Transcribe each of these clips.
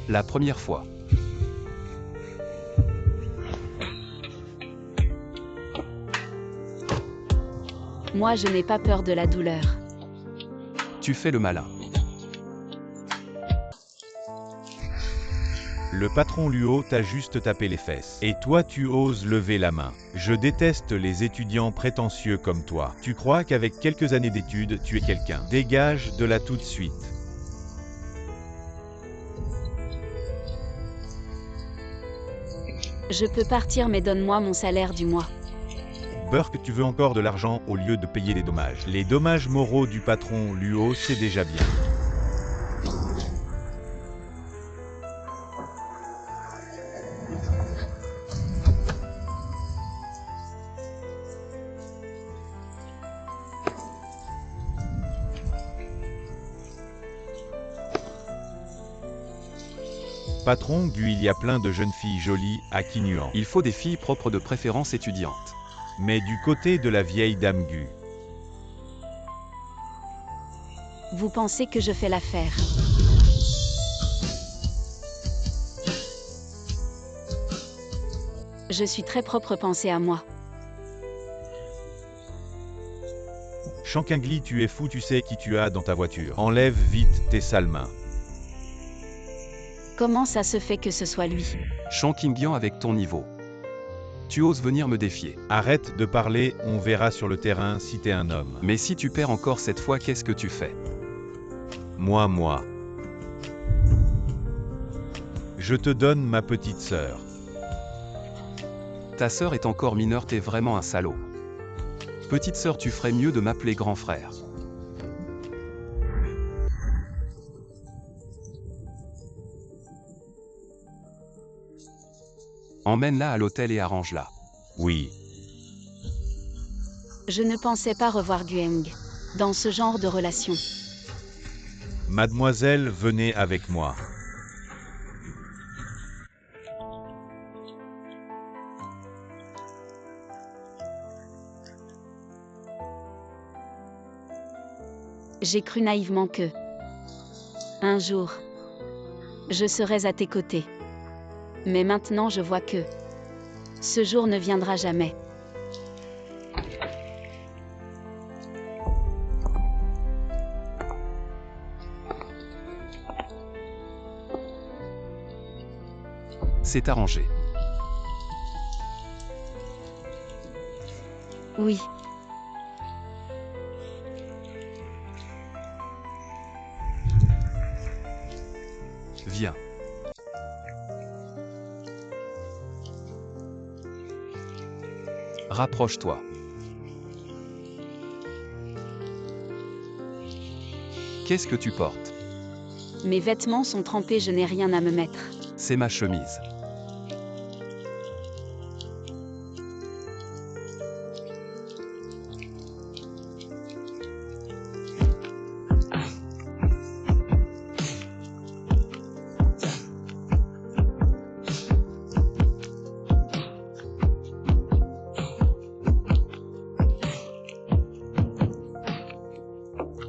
La première fois. Moi, je n'ai pas peur de la douleur. Tu fais le malin. Le patron Luo t'a juste tapé les fesses. Et toi tu oses lever la main. Je déteste les étudiants prétentieux comme toi. Tu crois qu'avec quelques années d'études, tu es quelqu'un. Dégage de là tout de suite. Je peux partir, mais donne-moi mon salaire du mois. Burke, tu veux encore de l'argent au lieu de payer les dommages. Les dommages moraux du patron Luo, c'est déjà bien. Patron Gu, il y a plein de jeunes filles jolies à Kinuan. Il faut des filles propres de préférence étudiantes. Mais du côté de la vieille dame Gu. Vous pensez que je fais l'affaire? Je suis très propre, pensez à moi. Shankingli, tu es fou, tu sais qui tu as dans ta voiture. Enlève vite tes sales mains. Comment ça se fait que ce soit lui? Shang Qingyan avec ton niveau. Tu oses venir me défier. Arrête de parler, on verra sur le terrain si t'es un homme. Mais si tu perds encore cette fois, qu'est-ce que tu fais? Moi. Je te donne ma petite sœur. Ta sœur est encore mineure, t'es vraiment un salaud. Petite sœur, tu ferais mieux de m'appeler grand frère. Emmène-la à l'hôtel et arrange-la. Oui. Je ne pensais pas revoir Gueng dans ce genre de relation. Mademoiselle, venez avec moi. J'ai cru naïvement que, un jour, je serais à tes côtés. Mais maintenant je vois que, ce jour ne viendra jamais. C'est arrangé. Oui. Viens. Rapproche-toi. Qu'est-ce que tu portes? Mes vêtements sont trempés, je n'ai rien à me mettre. C'est ma chemise.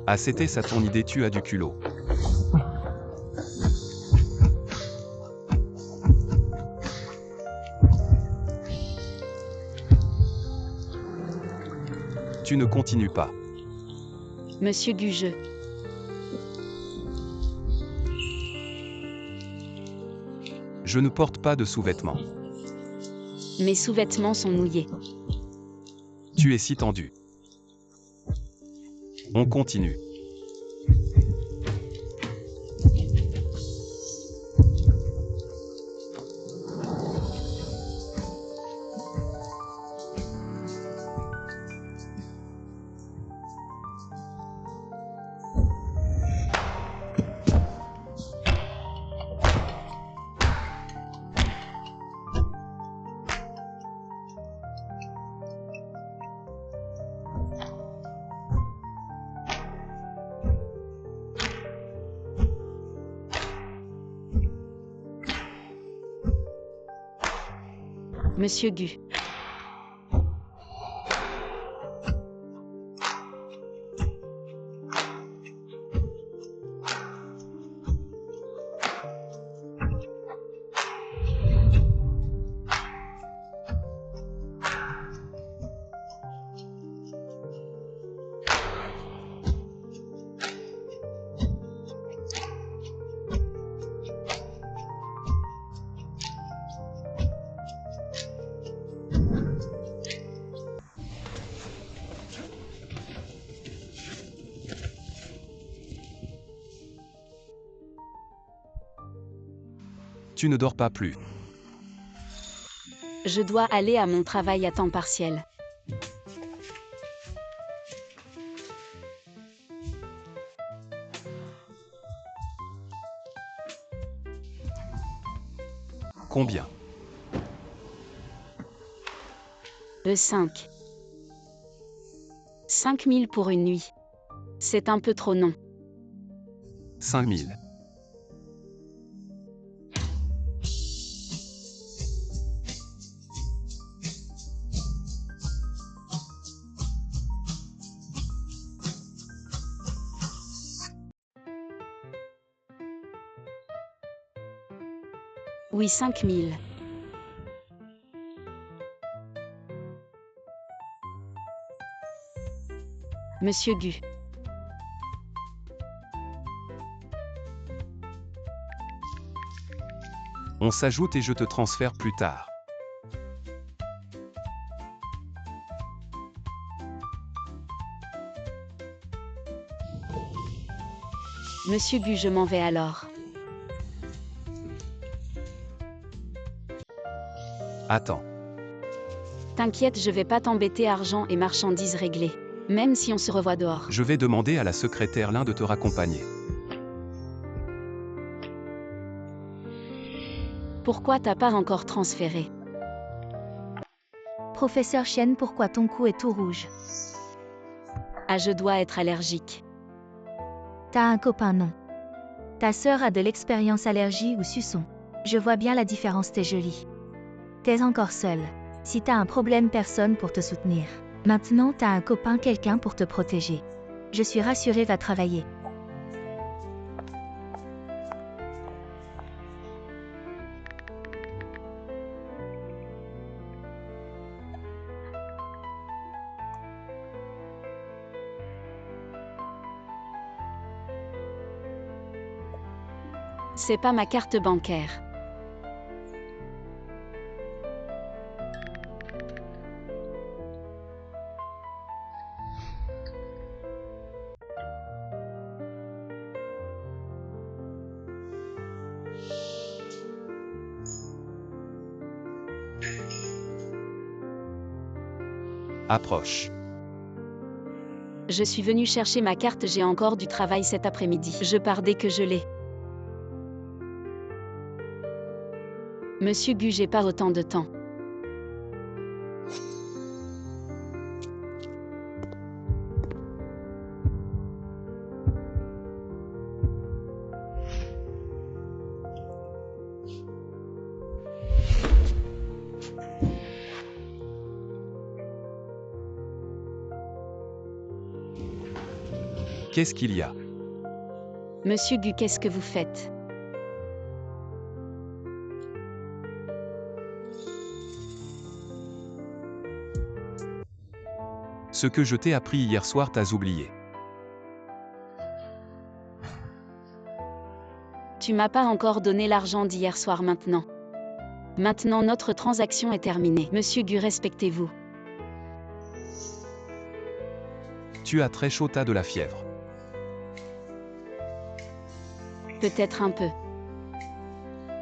Ah, c'était ça ton idée, tu as du culot. Tu ne continues pas. Monsieur Gugeux. Je ne porte pas de sous-vêtements. Mes sous-vêtements sont mouillés. Tu es si tendu. On continue. Monsieur Gu. Tu ne dors pas plus. Je dois aller à mon travail à temps partiel. Combien? E5. 5000 pour une nuit. C'est un peu trop non. 5000. Oui, 5000. Monsieur Gu. On s'ajoute et je te transfère plus tard. Monsieur Gu, je m'en vais alors. Attends. T'inquiète, je vais pas t'embêter, argent et marchandises réglées. Même si on se revoit dehors. Je vais demander à la secrétaire Lin de te raccompagner. Pourquoi t'as pas encore transféré? Professeur Chen, pourquoi ton cou est tout rouge? Ah, je dois être allergique. T'as un copain, non? Ta sœur a de l'expérience allergie ou suçon. Je vois bien la différence, t'es jolie. T'es encore seule. Si t'as un problème, personne pour te soutenir. Maintenant t'as un copain, quelqu'un pour te protéger. Je suis rassurée, va travailler. C'est pas ma carte bancaire. Approche. Je suis venue chercher ma carte, j'ai encore du travail cet après-midi. Je pars dès que je l'ai. Monsieur Gu, j'ai pas autant de temps. Qu'est-ce qu'il y a? Monsieur Gu, qu'est-ce que vous faites? Ce que je t'ai appris hier soir, t'as oublié. Tu m'as pas encore donné l'argent d'hier soir maintenant. Maintenant notre transaction est terminée. Monsieur Gu, respectez-vous. Tu as très chaud, t'as de la fièvre. Peut-être un peu.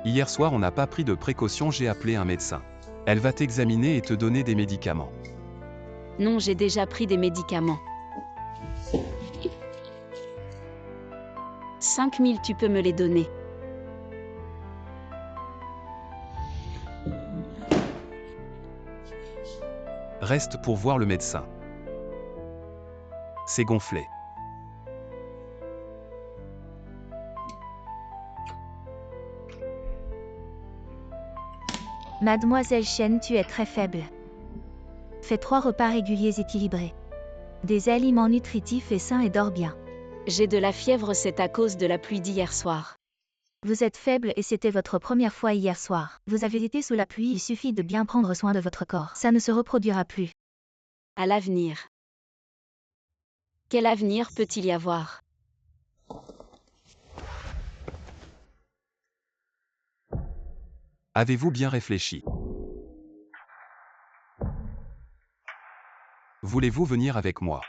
Hier soir, on n'a pas pris de précaution, j'ai appelé un médecin. Elle va t'examiner et te donner des médicaments. Non, j'ai déjà pris des médicaments. 5000, tu peux me les donner. Reste pour voir le médecin. C'est gonflé. Mademoiselle Chen, tu es très faible. Fais 3 repas réguliers équilibrés. Des aliments nutritifs et sains et dors bien. J'ai de la fièvre, c'est à cause de la pluie d'hier soir. Vous êtes faible et c'était votre première fois hier soir. Vous avez été sous la pluie, il suffit de bien prendre soin de votre corps. Ça ne se reproduira plus. À l'avenir. Quel avenir peut-il y avoir? Avez-vous bien réfléchi? Voulez-vous venir avec moi?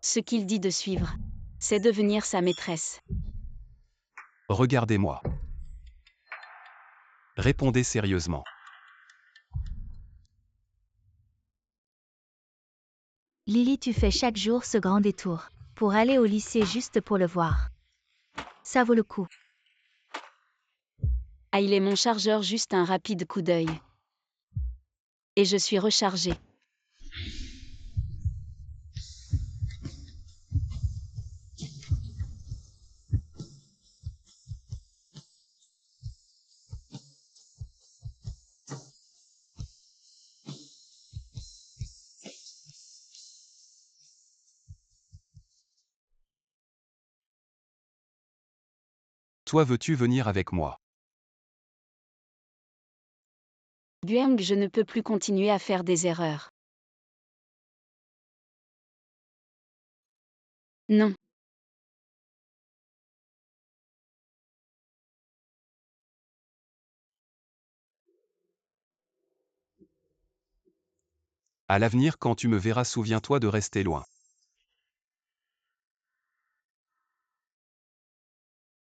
Ce qu'il dit de suivre, c'est devenir sa maîtresse. Regardez-moi. Répondez sérieusement. Lily, tu fais chaque jour ce grand détour pour aller au lycée juste pour le voir. Ça vaut le coup. Ah, il est mon chargeur, juste un rapide coup d'œil. Et je suis rechargée. Toi, veux-tu venir avec moi? Gueng, je ne peux plus continuer à faire des erreurs. Non. À l'avenir, quand tu me verras, souviens-toi de rester loin.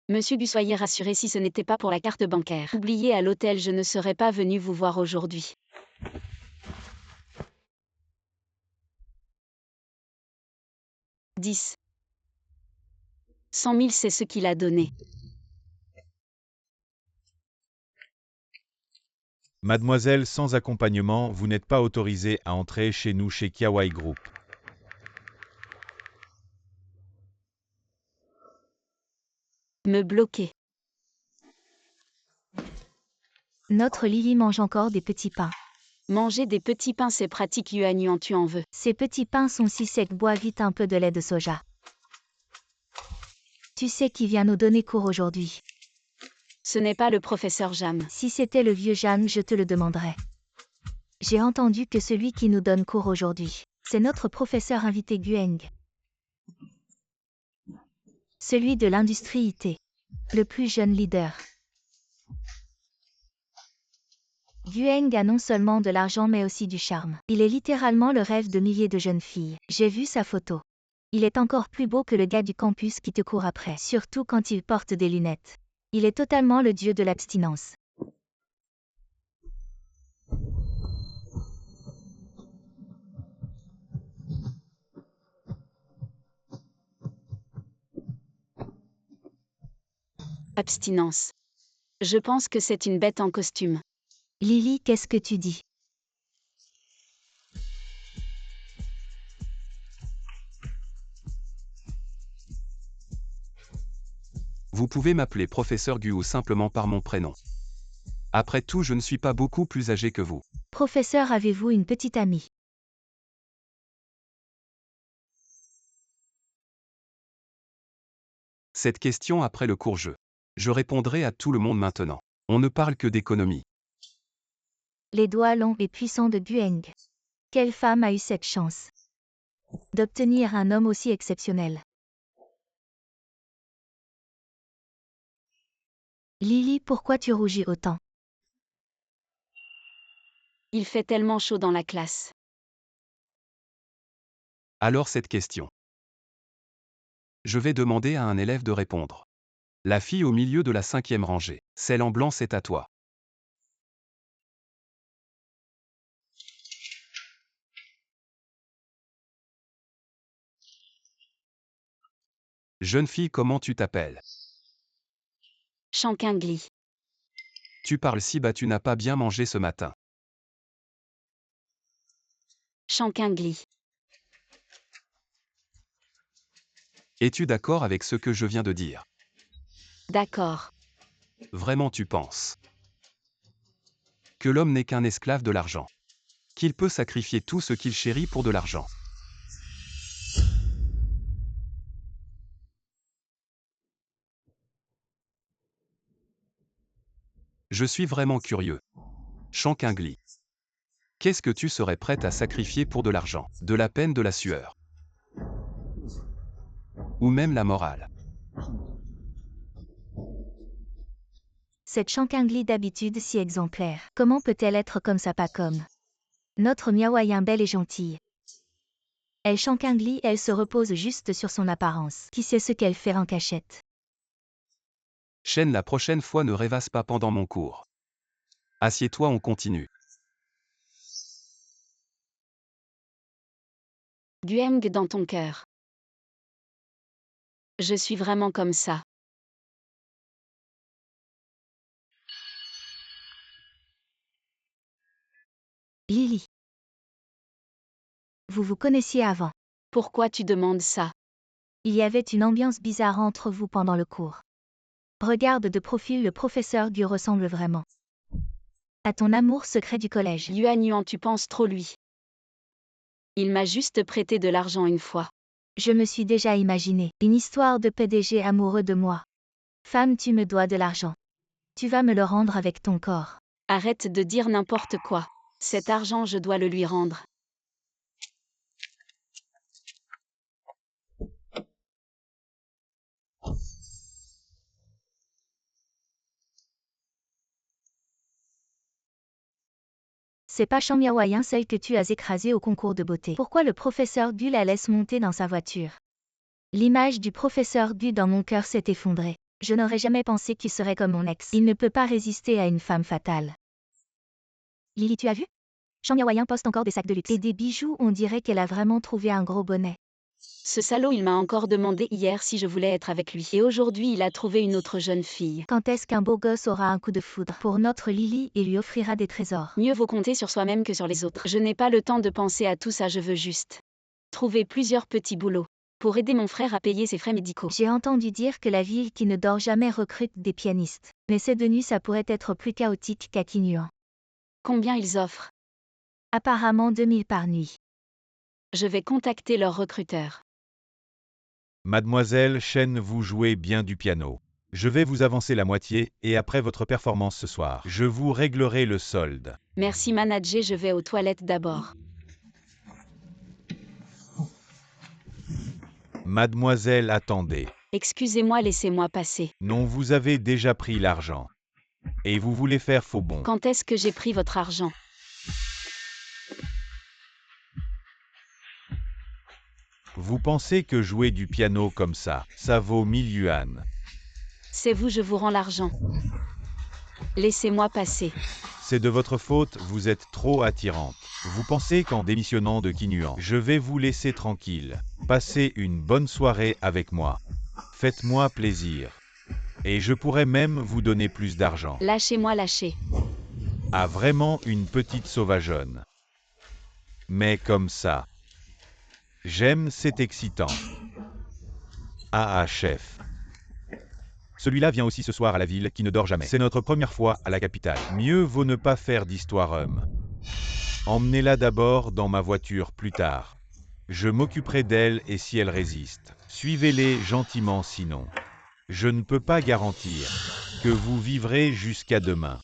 Monsieur Gu, soyez rassuré, si ce n'était pas pour la carte bancaire oubliée à l'hôtel, je ne serais pas venu vous voir aujourd'hui. « 10. 100 000, c'est ce qu'il a donné. Mademoiselle sans accompagnement, vous n'êtes pas autorisée à entrer chez nous chez Kiawai Group. Me bloquer. Notre Lily mange encore des petits pains. Manger des petits pains, c'est pratique, Yuan Yuan, tu en veux. Ces petits pains sont si secs, bois vite un peu de lait de soja. Tu sais qui vient nous donner cours aujourd'hui? Ce n'est pas le professeur Jam. Si c'était le vieux Jam, je te le demanderais. J'ai entendu que celui qui nous donne cours aujourd'hui, c'est notre professeur invité Gueng. Celui de l'industrie IT. Le plus jeune leader. Gueng a non seulement de l'argent mais aussi du charme. Il est littéralement le rêve de milliers de jeunes filles. J'ai vu sa photo. Il est encore plus beau que le gars du campus qui te court après, surtout quand il porte des lunettes. Il est totalement le dieu de l'abstinence. Abstinence. Je pense que c'est une bête en costume. Lily, qu'est-ce que tu dis? Vous pouvez m'appeler professeur Gu ou simplement par mon prénom. Après tout, je ne suis pas beaucoup plus âgé que vous. Professeur, avez-vous une petite amie? Cette question après le cours-jeu. Je répondrai à tout le monde maintenant. On ne parle que d'économie. Les doigts longs et puissants de Gueng. Quelle femme a eu cette chance d'obtenir un homme aussi exceptionnel? Lily, pourquoi tu rougis autant? Il fait tellement chaud dans la classe. Alors cette question. Je vais demander à un élève de répondre. La fille au milieu de la 5e rangée. Celle en blanc, c'est à toi. Jeune fille, comment tu t'appelles? Shankingli. Tu parles si bas, tu n'as pas bien mangé ce matin. Shankingli. Es-tu d'accord avec ce que je viens de dire? D'accord. Vraiment tu penses que l'homme n'est qu'un esclave de l'argent? Qu'il peut sacrifier tout ce qu'il chérit pour de l'argent? Je suis vraiment curieux. Shankingli. Qu'est-ce que tu serais prête à sacrifier pour de l'argent? De la peine, de la sueur? Ou même la morale? Cette Shankingli d'habitude si exemplaire. Comment peut-elle être comme ça, pas comme notre Miaoyan belle et gentille? Elle Shankingli, elle se repose juste sur son apparence. Qui sait ce qu'elle fait en cachette? Shen, la prochaine fois ne rêvasse pas pendant mon cours. Assieds-toi, on continue. Gueng dans ton cœur. Je suis vraiment comme ça. Lily. Vous vous connaissiez avant. Pourquoi tu demandes ça? Il y avait une ambiance bizarre entre vous pendant le cours. Regarde de profil, le professeur Gu ressemble vraiment à ton amour secret du collège. Yuan Yuan, tu penses trop lui. Il m'a juste prêté de l'argent une fois. Je me suis déjà imaginé une histoire de PDG amoureux de moi. Femme, tu me dois de l'argent. Tu vas me le rendre avec ton corps. Arrête de dire n'importe quoi. Cet argent, je dois le lui rendre. C'est pas Shang Miaoyan celle que tu as écrasée au concours de beauté. Pourquoi le professeur Gu la laisse monter dans sa voiture? L'image du professeur Gu dans mon cœur s'est effondrée. Je n'aurais jamais pensé qu'il serait comme mon ex. Il ne peut pas résister à une femme fatale. Lily, tu as vu? Shang Miaoyan poste encore des sacs de luxe. Et des bijoux, on dirait qu'elle a vraiment trouvé un gros bonnet. Ce salaud, il m'a encore demandé hier si je voulais être avec lui. Et aujourd'hui, il a trouvé une autre jeune fille. Quand est-ce qu'un beau gosse aura un coup de foudre pour notre Lily et lui offrira des trésors? Mieux vaut compter sur soi-même que sur les autres. Je n'ai pas le temps de penser à tout ça, je veux juste trouver plusieurs petits boulots pour aider mon frère à payer ses frais médicaux. J'ai entendu dire que la ville qui ne dort jamais recrute des pianistes. Mais ces deux nuits, ça pourrait être plus chaotique qu'à Kinyuan. Combien ils offrent? Apparemment 2000 par nuit. Je vais contacter leur recruteur. Mademoiselle Shen, vous jouez bien du piano. Je vais vous avancer la moitié, et après votre performance ce soir, je vous réglerai le solde. Merci manager, je vais aux toilettes d'abord. Mademoiselle, attendez. Excusez-moi, laissez-moi passer. Non, vous avez déjà pris l'argent. Et vous voulez faire faux bond. Quand est-ce que j'ai pris votre argent? Vous pensez que jouer du piano comme ça vaut 1000 yuan. C'est vous, je vous rends l'argent. Laissez-moi passer. C'est de votre faute, vous êtes trop attirante. Vous pensez qu'en démissionnant de Kinyuan, je vais vous laisser tranquille. Passez une bonne soirée avec moi. Faites-moi plaisir. Et je pourrais même vous donner plus d'argent. Lâchez-moi, lâchez. Ah, vraiment une petite sauvageonne. Mais comme ça. J'aime, c'est excitant. Ah, chef. Celui-là vient aussi ce soir à la ville qui ne dort jamais. C'est notre première fois à la capitale. Mieux vaut ne pas faire d'histoire homme. Emmenez-la d'abord dans ma voiture plus tard. Je m'occuperai d'elle et si elle résiste, suivez-les gentiment sinon. Je ne peux pas garantir que vous vivrez jusqu'à demain.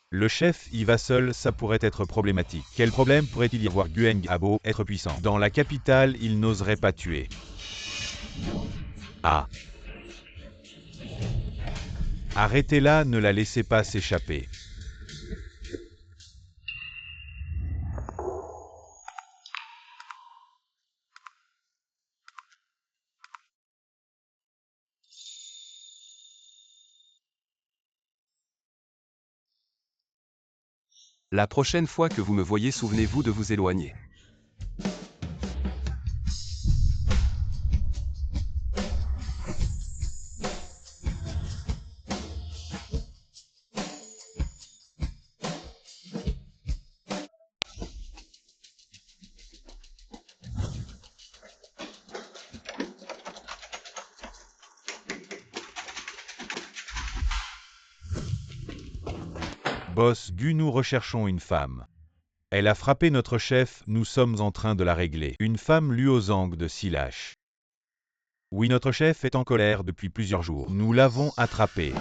Le chef y va seul, ça pourrait être problématique. Quel problème pourrait-il y avoir? Gueng a beau être puissant. Dans la capitale, il n'oserait pas tuer. Ah. Arrêtez-la, ne la laissez pas s'échapper. La prochaine fois que vous me voyez, souvenez-vous de vous éloigner. Boss Gu, nous recherchons une femme. Elle a frappé notre chef, nous sommes en train de la régler. Une femme Luozang de Silash. Oui, notre chef est en colère depuis plusieurs jours. Nous l'avons attrapé.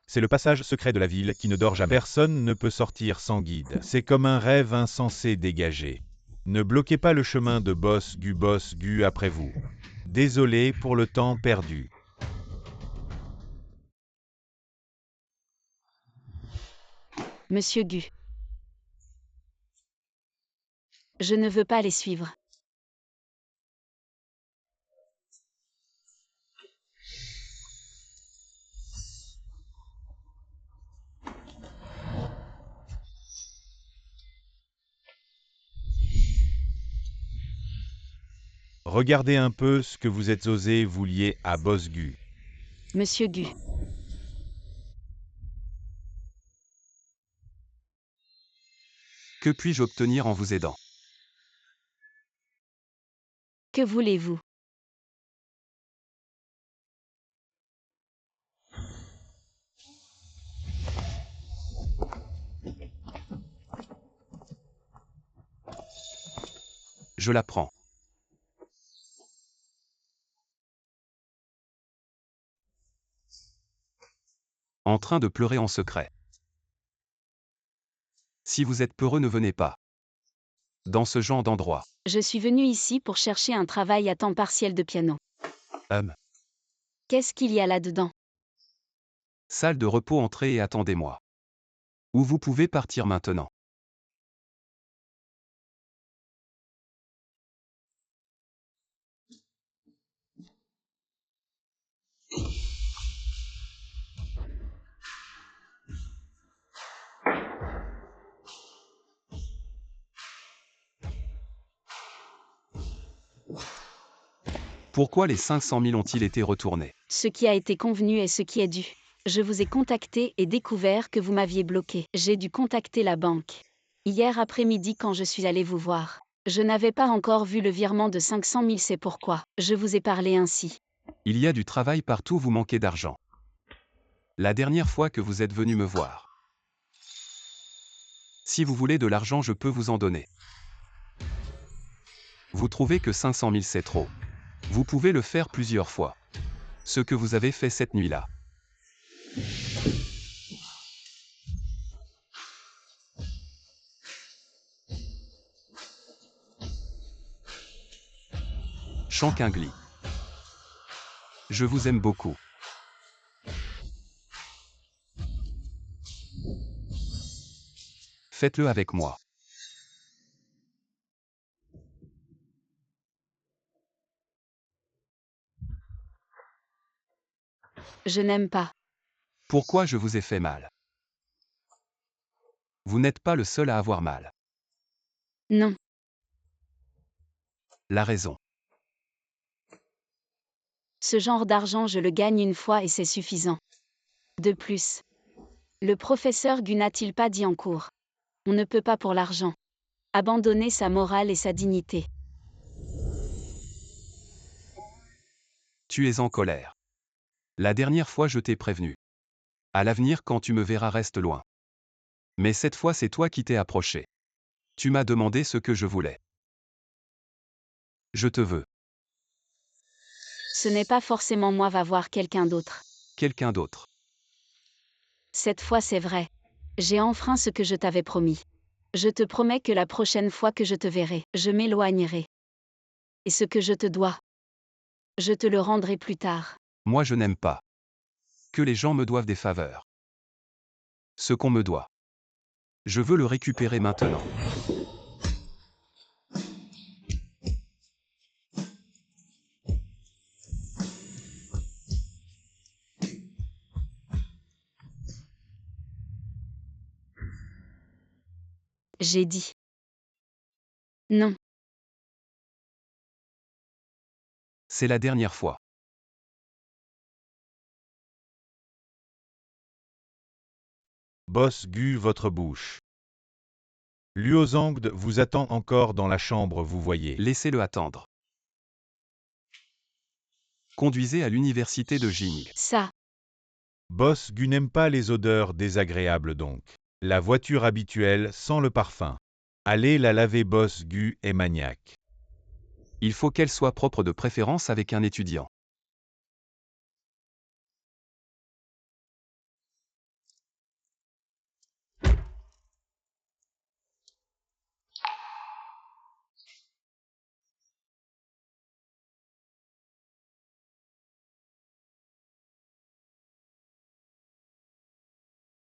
C'est le passage secret de la ville qui ne dort jamais. Personne ne peut sortir sans guide. C'est comme un rêve insensé dégagé. Ne bloquez pas le chemin de Boss Gu après vous. Désolé pour le temps perdu. Monsieur Gu. Je ne veux pas les suivre. Regardez un peu ce que vous êtes osé vous lier à Boss Gu. Monsieur Gu. Que puis-je obtenir en vous aidant? Que voulez-vous? Je la prends. En train de pleurer en secret. Si vous êtes peureux, ne venez pas. Dans ce genre d'endroit. Je suis venu ici pour chercher un travail à temps partiel de piano. Qu'est-ce qu'il y a là-dedans? Salle de repos, entrez et attendez-moi. Ou vous pouvez partir maintenant. Pourquoi les 500 000 ont-ils été retournés? Ce qui a été convenu est ce qui est dû. Je vous ai contacté et découvert que vous m'aviez bloqué. J'ai dû contacter la banque. Hier après-midi quand je suis allé vous voir. Je n'avais pas encore vu le virement de 500 000, c'est pourquoi je vous ai parlé ainsi. Il y a du travail partout, vous manquez d'argent. La dernière fois que vous êtes venu me voir. Si vous voulez de l'argent, je peux vous en donner. Vous trouvez que 500 000 c'est trop. Vous pouvez le faire plusieurs fois. Ce que vous avez fait cette nuit-là. Shankingli. Je vous aime beaucoup. Faites-le avec moi. Je n'aime pas. Pourquoi je vous ai fait mal? Vous n'êtes pas le seul à avoir mal. Non. La raison. Ce genre d'argent je le gagne une fois et c'est suffisant. De plus. Le professeur Gu n'a-t-il pas dit en cours? On ne peut pas pour l'argent abandonner sa morale et sa dignité. Tu es en colère. La dernière fois je t'ai prévenu. À l'avenir quand tu me verras reste loin. Mais cette fois c'est toi qui t'es approché. Tu m'as demandé ce que je voulais. Je te veux. Ce n'est pas forcément moi, va voir quelqu'un d'autre. Quelqu'un d'autre. Cette fois c'est vrai. J'ai enfreint ce que je t'avais promis. Je te promets que la prochaine fois que je te verrai, je m'éloignerai. Et ce que je te dois, je te le rendrai plus tard. Moi je n'aime pas que les gens me doivent des faveurs. Ce qu'on me doit. Je veux le récupérer maintenant. J'ai dit. Non. C'est la dernière fois. Boss Gu, votre bouche. Luozangde vous attend encore dans la chambre, vous voyez. Laissez-le attendre. Conduisez à l'université de Jing. Ça. Boss Gu n'aime pas les odeurs désagréables donc. La voiture habituelle sans le parfum. Allez la laver, Boss Gu est maniaque. Il faut qu'elle soit propre, de préférence avec un étudiant.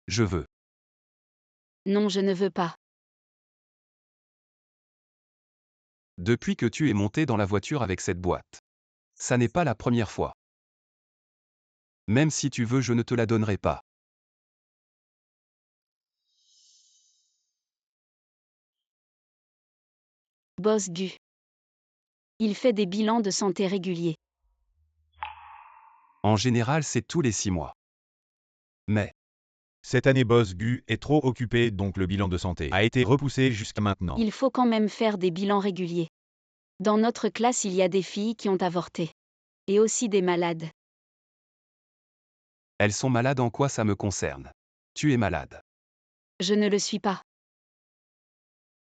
Je veux. Non, je ne veux pas. Depuis que tu es monté dans la voiture avec cette boîte. Ça n'est pas la première fois. Même si tu veux, je ne te la donnerai pas. Boss Gu. Il fait des bilans de santé réguliers. En général, c'est tous les 6 mois. Mais, Cette année Boss Gu est trop occupé donc le bilan de santé a été repoussé jusqu'à maintenant. Il faut quand même faire des bilans réguliers. Dans notre classe, il y a des filles qui ont avorté. Et aussi des malades. elles sont malades en quoi ça me concerne? Tu es malade. Je ne le suis pas.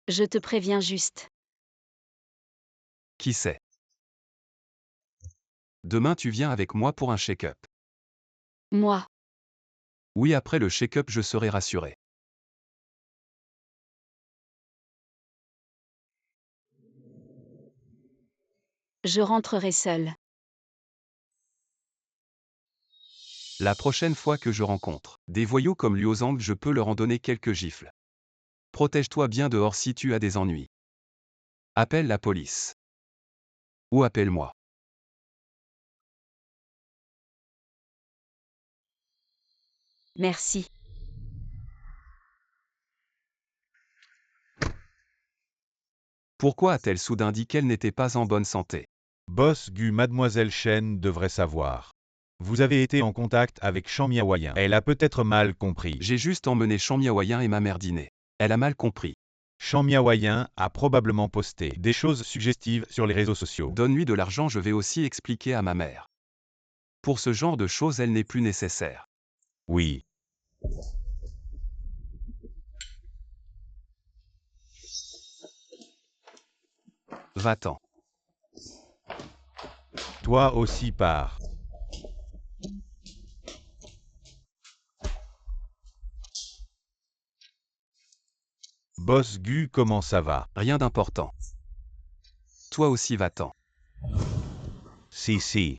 Je te préviens juste. Qui sait? Demain tu viens avec moi pour un check-up. Moi, Oui, après le check-up je serai rassuré. je rentrerai seule. La prochaine fois que je rencontre des voyous comme Liu Zhang, je peux leur en donner quelques gifles. Protège-toi bien dehors si tu as des ennuis. Appelle la police. Ou appelle-moi. Merci. Pourquoi a-t-elle soudain dit qu'elle n'était pas en bonne santé? Boss Gu, Mademoiselle Chen devrait savoir. Vous avez été en contact avec Shan Miaoyan. Elle a peut-être mal compris. J'ai juste emmené Shan Miaoyan et ma mère dîner. Elle a mal compris. Shan Miaoyan a probablement posté des choses suggestives sur les réseaux sociaux. Donne-lui de l'argent, je vais aussi expliquer à ma mère. Pour ce genre de choses, elle n'est plus nécessaire. Oui. Va-t'en. Toi aussi pars. Boss Gu, comment ça va? Rien d'important. Toi aussi va-t'en. Si.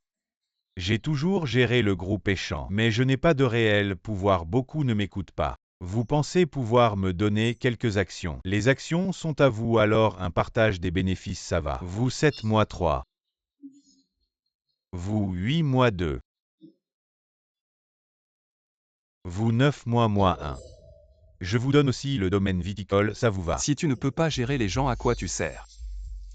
J'ai toujours géré le groupe Échange, mais je n'ai pas de réel pouvoir, beaucoup ne m'écoutent pas. Vous pensez pouvoir me donner quelques actions? Les actions sont à vous, alors un partage des bénéfices ça va. Vous 7 mois 3. Vous 8 mois 2. Vous 9 mois moins 1. Je vous donne aussi le domaine viticole, ça vous va? Si tu ne peux pas gérer les gens, à quoi tu sers?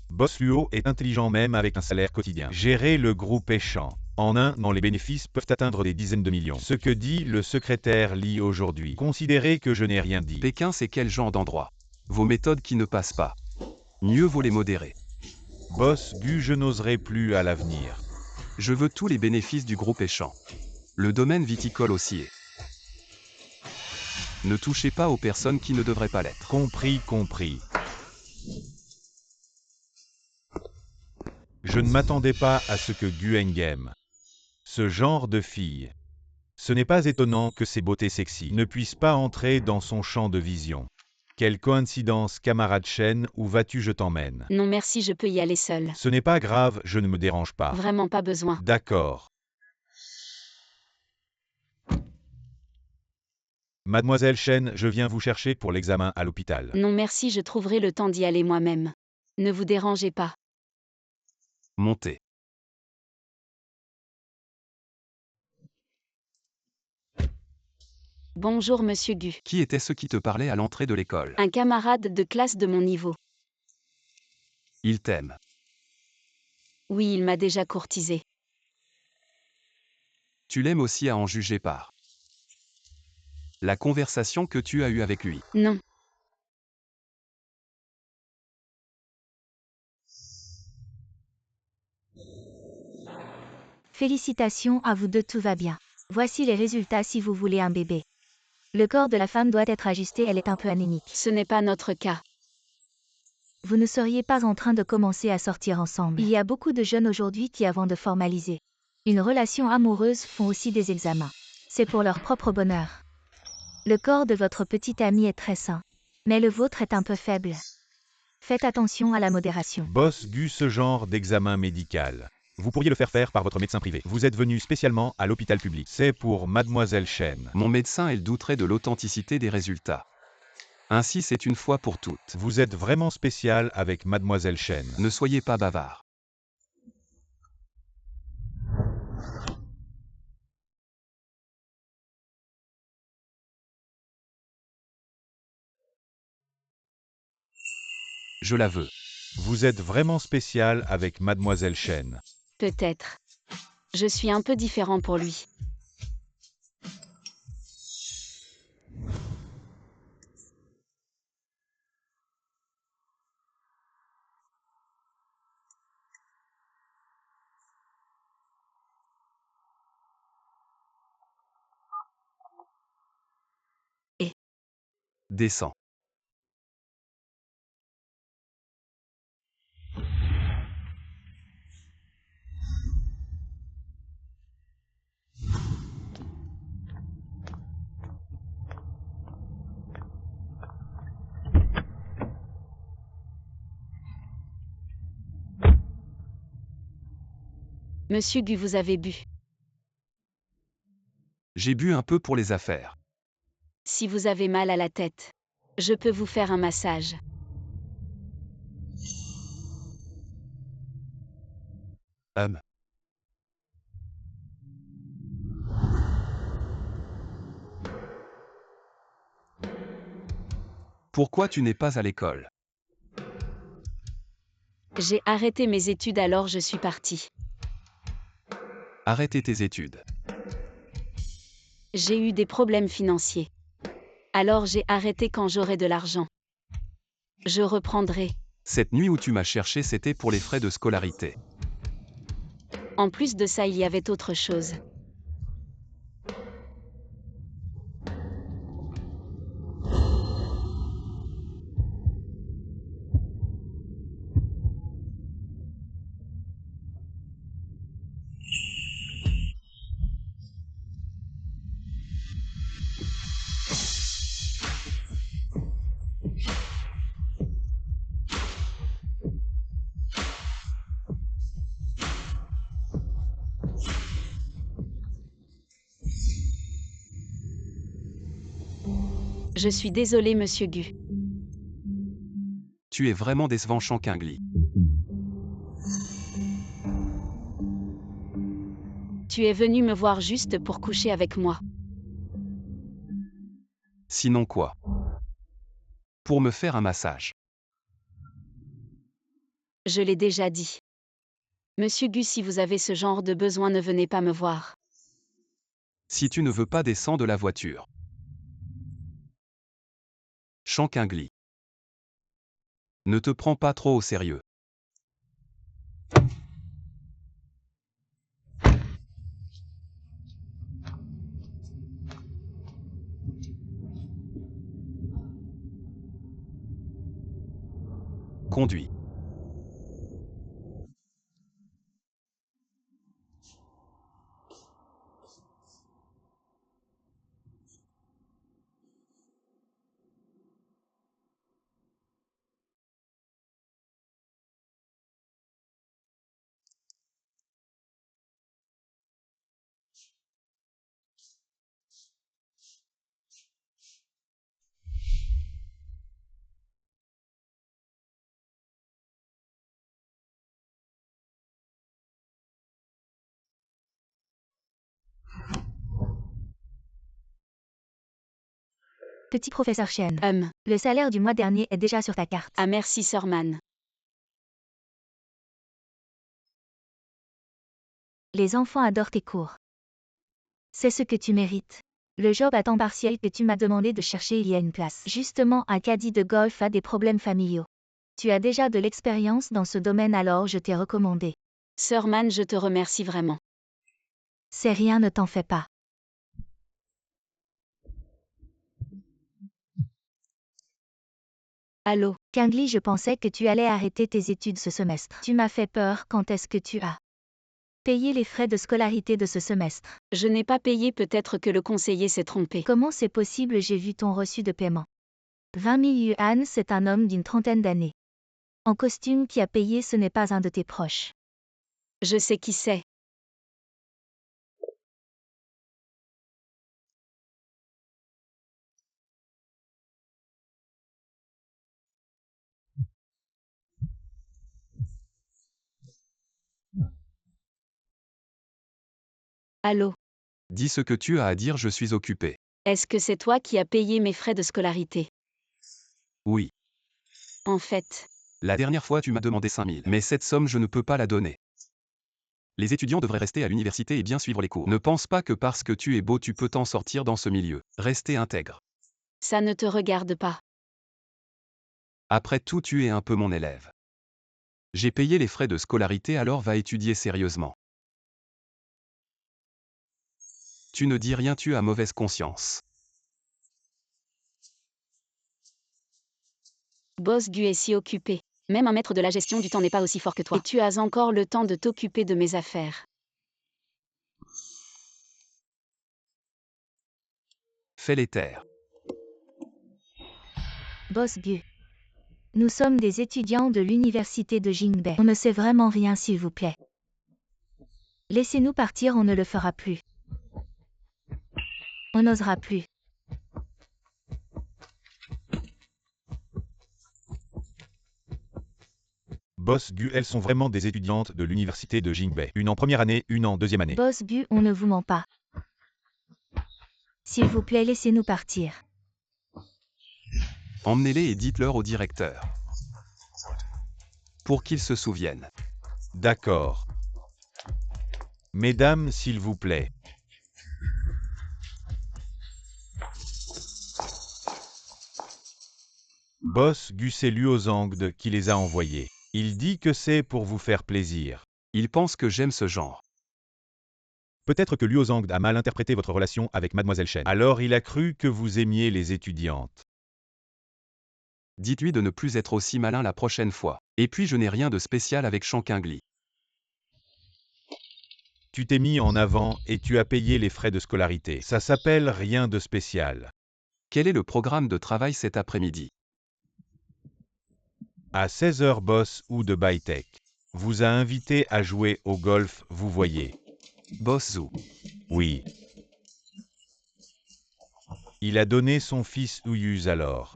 Boss Luo est intelligent même avec un salaire quotidien. Gérer le groupe Échange. En un an, les bénéfices peuvent atteindre des dizaines de millions. Ce que dit le secrétaire Li aujourd'hui. Considérez que je n'ai rien dit. Pékin, c'est quel genre d'endroit? Vos méthodes qui ne passent pas. Mieux vaut les modérer. Boss Gu, je n'oserai plus à l'avenir. Je veux tous les bénéfices du groupe Échange. Le domaine viticole aussi est. Ne touchez pas aux personnes qui ne devraient pas l'être. Compris. Je ne m'attendais pas à ce que Gu Engem, ce genre de fille. Ce n'est pas étonnant que ses beautés sexy ne puissent pas entrer dans son champ de vision. Quelle coïncidence, camarade Chen, où vas-tu, je t'emmène? Non merci, je peux y aller seule. Ce n'est pas grave, je ne me dérange pas. Vraiment pas besoin. D'accord. Mademoiselle Chen, je viens vous chercher pour l'examen à l'hôpital. Non merci, je trouverai le temps d'y aller moi-même. Ne vous dérangez pas. Montez. Bonjour monsieur Gu. Qui était ce qui te parlait à l'entrée de l'école? Un camarade de classe de mon niveau. Il t'aime. Oui, il m'a déjà courtisé. Tu l'aimes aussi à en juger par la conversation que tu as eue avec lui. Non. Félicitations à vous deux, tout va bien. Voici les résultats si vous voulez un bébé. Le corps de la femme doit être ajusté, elle est un peu anémique. Ce n'est pas notre cas. Vous ne seriez pas en train de commencer à sortir ensemble. Il y a beaucoup de jeunes aujourd'hui qui, avant de formaliser une relation amoureuse, font aussi des examens. C'est pour leur propre bonheur. Le corps de votre petite amie est très sain, mais le vôtre est un peu faible. Faites attention à la modération. Boss Gu, ce genre d'examen médical. Vous pourriez le faire par votre médecin privé. Vous êtes venu spécialement à l'hôpital public. C'est pour Mademoiselle Chen. Mon médecin, elle douterait de l'authenticité des résultats. Ainsi, c'est une fois pour toutes. Vous êtes vraiment spécial avec Mademoiselle Chen. Ne soyez pas bavard. Je la veux. Vous êtes vraiment spécial avec Mademoiselle Chen. Peut-être. Je suis un peu différent pour lui. Descends. Monsieur Gu, vous avez bu. J'ai bu un peu pour les affaires. Si vous avez mal à la tête, je peux vous faire un massage. Pourquoi tu n'es pas à l'école? J'ai arrêté mes études alors je suis partie. Arrêtez tes études. J'ai eu des problèmes financiers. Alors j'ai arrêté quand j'aurai de l'argent. Je reprendrai. Cette nuit où tu m'as cherché, c'était pour les frais de scolarité. En plus de ça, il y avait autre chose. Je suis désolée, monsieur Gu. Tu es vraiment décevant, Shankingli. Tu es venu me voir juste pour coucher avec moi. Sinon quoi? Pour me faire un massage. Je l'ai déjà dit. Monsieur Gu, si vous avez ce genre de besoin, ne venez pas me voir. Si tu ne veux pas descendre de la voiture. Shankingli. Ne te prends pas trop au sérieux. Conduis. Petit professeur Chen, le salaire du mois dernier est déjà sur ta carte. Ah merci, Sir Man. Les enfants adorent tes cours. C'est ce que tu mérites. Le job à temps partiel que tu m'as demandé de chercher il y a une place. Justement, un caddie de golf a des problèmes familiaux. Tu as déjà de l'expérience dans ce domaine, alors je t'ai recommandé. Sir Man, je te remercie vraiment. C'est rien, ne t'en fais pas. Allô? Kingli, je pensais que tu allais arrêter tes études ce semestre. Tu m'as fait peur. Quand est-ce que tu as payé les frais de scolarité de ce semestre? Je n'ai pas payé, peut-être que le conseiller s'est trompé. Comment c'est possible? J'ai vu ton reçu de paiement. 20 000 yuan, c'est un homme d'une trentaine d'années. En costume qui a payé, ce n'est pas un de tes proches. Je sais qui c'est. Allô? Dis ce que tu as à dire, je suis occupé. Est-ce que c'est toi qui as payé mes frais de scolarité? Oui. En fait, La dernière fois tu m'as demandé 5000, mais cette somme je ne peux pas la donner. Les étudiants devraient rester à l'université et bien suivre les cours. Ne pense pas que parce que tu es beau tu peux t'en sortir dans ce milieu. Restez intègre. Ça ne te regarde pas. Après tout tu es un peu mon élève. J'ai payé les frais de scolarité alors va étudier sérieusement. Tu ne dis rien tu as mauvaise conscience. Boss Gu est si occupé. Même un maître de la gestion du temps n'est pas aussi fort que toi. Et tu as encore le temps de t'occuper de mes affaires. Fais-les taire. Boss Gu. Nous sommes des étudiants de l'université de Jingbei. On ne sait vraiment rien s'il vous plaît. Laissez-nous partir, on ne le fera plus. On n'osera plus. Boss Gu, elles sont vraiment des étudiantes de l'université de Jingbei. Une en première année, une en deuxième année. Boss Gu, on ne vous ment pas. S'il vous plaît, laissez-nous partir. Emmenez-les et dites-leur au directeur. Pour qu'ils se souviennent. D'accord. Mesdames, s'il vous plaît. Boss Gu, c'est Luozangde qui les a envoyés. Il dit que c'est pour vous faire plaisir. Ils pensent que j'aime ce genre. Peut-être que Luozangde a mal interprété votre relation avec Mademoiselle Shen. Alors il a cru que vous aimiez les étudiantes. Dites-lui de ne plus être aussi malin la prochaine fois. Et puis je n'ai rien de spécial avec Shankingli. Tu t'es mis en avant et tu as payé les frais de scolarité. Ça s'appelle rien de spécial. Quel est le programme de travail cet après-midi? À 16h, Boss ou de Bytech vous a invité à jouer au golf, vous voyez. Boss Zhu. Oui. Il a donné son fils Ouyuz alors.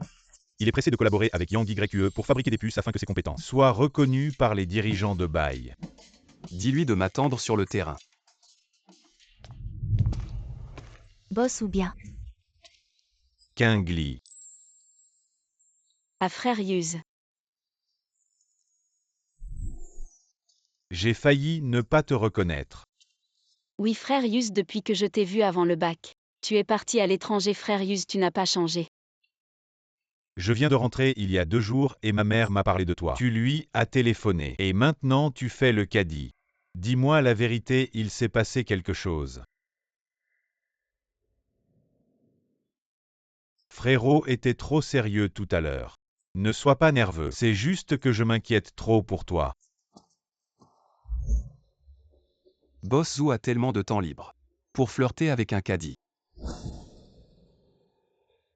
Il est pressé de collaborer avec Yang YQE pour fabriquer des puces afin que ses compétences soient reconnues par les dirigeants de Bai. Dis-lui de m'attendre sur le terrain. Boss ou bien. Kingli. À frère Yuz. J'ai failli ne pas te reconnaître. Oui frère Yuz, depuis que je t'ai vu avant le bac. Tu es parti à l'étranger frère Yuz, tu n'as pas changé. Je viens de rentrer il y a 2 jours et ma mère m'a parlé de toi. Tu lui as téléphoné. Et maintenant tu fais le caddie. Dis-moi la vérité, il s'est passé quelque chose. Frérot était trop sérieux tout à l'heure. Ne sois pas nerveux, c'est juste que je m'inquiète trop pour toi. Boss Zhu a tellement de temps libre. Pour flirter avec un caddie.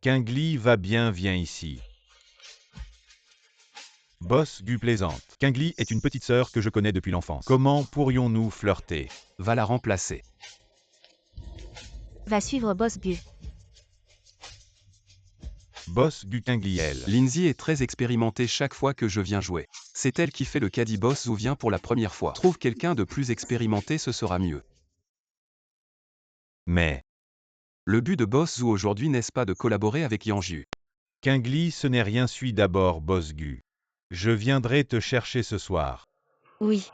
Kingli va bien, viens ici. Boss Gu plaisante. Kingli est une petite sœur que je connais depuis l'enfance. Comment pourrions-nous flirter? Va la remplacer. Va suivre Boss Gu. Boss Gu Kingli elle. Lindsay est très expérimentée chaque fois que je viens jouer. C'est elle qui fait le caddie. Boss Zhu vient pour la première fois. Trouve quelqu'un de plus expérimenté, ce sera mieux. Mais Le but de Boss Zhu aujourd'hui n'est-ce pas de collaborer avec Yanju? Kingli, ce n'est rien, suis d'abord Boss Gu. Je viendrai te chercher ce soir. Oui.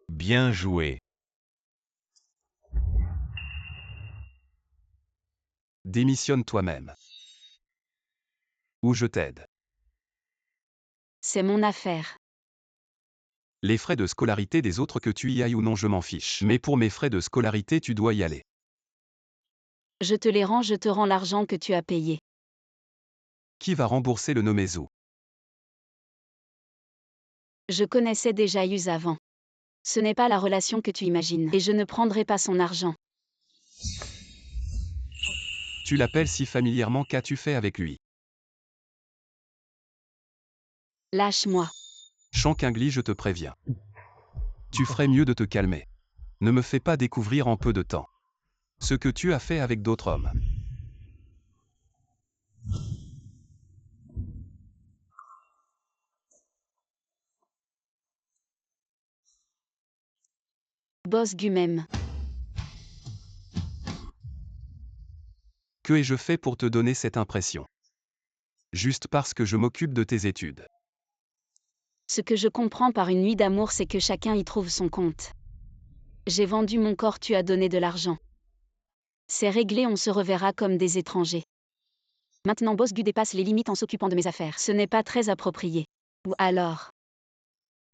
Bien joué. Démissionne toi-même. Ou je t'aide. C'est mon affaire. Les frais de scolarité des autres, que tu y ailles ou non, je m'en fiche. Mais pour mes frais de scolarité, tu dois y aller. Je te les rends, je te rends l'argent que tu as payé. Qui va rembourser le Nomezu? Je connaissais déjà Yuz avant. Ce n'est pas la relation que tu imagines. Et je ne prendrai pas son argent. Tu l'appelles si familièrement, qu'as-tu fait avec lui? Lâche-moi. Shankingli, je te préviens. Tu ferais mieux de te calmer. Ne me fais pas découvrir en peu de temps ce que tu as fait avec d'autres hommes. Boss Gu même. Que ai-je fait pour te donner cette impression? Juste parce que je m'occupe de tes études. Ce que je comprends par une nuit d'amour, c'est que chacun y trouve son compte. J'ai vendu mon corps, tu as donné de l'argent. C'est réglé, on se reverra comme des étrangers. Maintenant Boss Gu dépasse les limites en s'occupant de mes affaires. Ce n'est pas très approprié. Ou alors,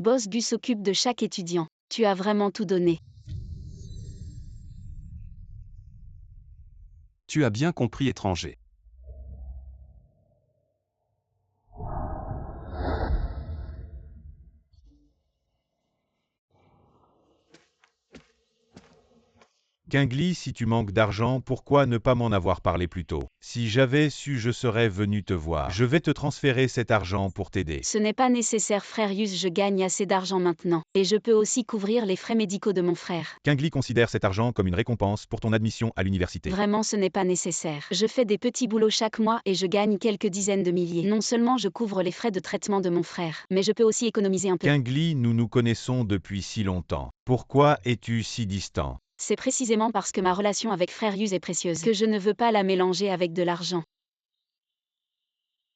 Boss Gu s'occupe de chaque étudiant. Tu as vraiment tout donné. Tu as bien compris, étranger. Kingli, si tu manques d'argent, pourquoi ne pas m'en avoir parlé plus tôt? Si j'avais su, je serais venu te voir. Je vais te transférer cet argent pour t'aider. Ce n'est pas nécessaire, frère Yus, je gagne assez d'argent maintenant. Et je peux aussi couvrir les frais médicaux de mon frère. Kingli considère cet argent comme une récompense pour ton admission à l'université. Vraiment, ce n'est pas nécessaire. Je fais des petits boulots chaque mois et je gagne quelques dizaines de milliers. Non seulement je couvre les frais de traitement de mon frère, mais je peux aussi économiser un peu. Kingli, nous nous connaissons depuis si longtemps. Pourquoi es-tu si distant? C'est précisément parce que ma relation avec frère Yus est précieuse que je ne veux pas la mélanger avec de l'argent.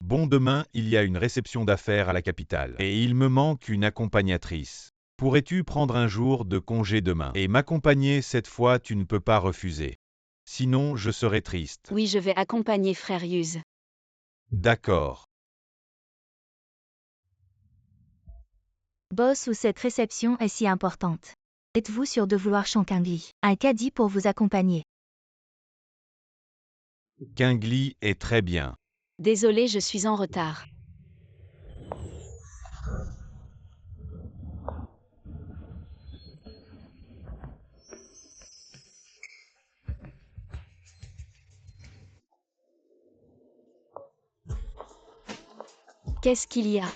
Bon, demain, il y a une réception d'affaires à la capitale. Et il me manque une accompagnatrice. Pourrais-tu prendre un jour de congé demain et m'accompagner cette fois, tu ne peux pas refuser. Sinon, je serai triste. Oui, je vais accompagner frère Yus. D'accord. Boss, ou cette réception est si importante? Êtes-vous sûr de vouloir Kingli? Un caddie pour vous accompagner. Kingli est très bien. Désolé, je suis en retard. Qu'est-ce qu'il y a?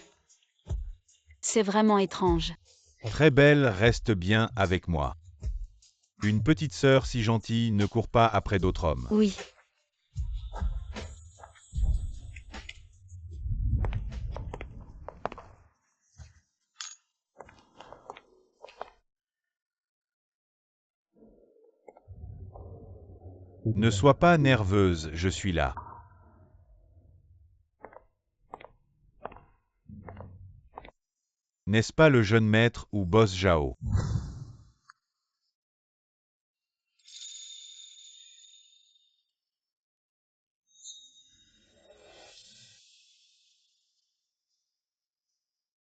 C'est vraiment étrange. Très belle, reste bien avec moi. Une petite sœur si gentille ne court pas après d'autres hommes. Oui. Ne sois pas nerveuse, je suis là. N'est-ce pas le jeune maître ou boss Zhao?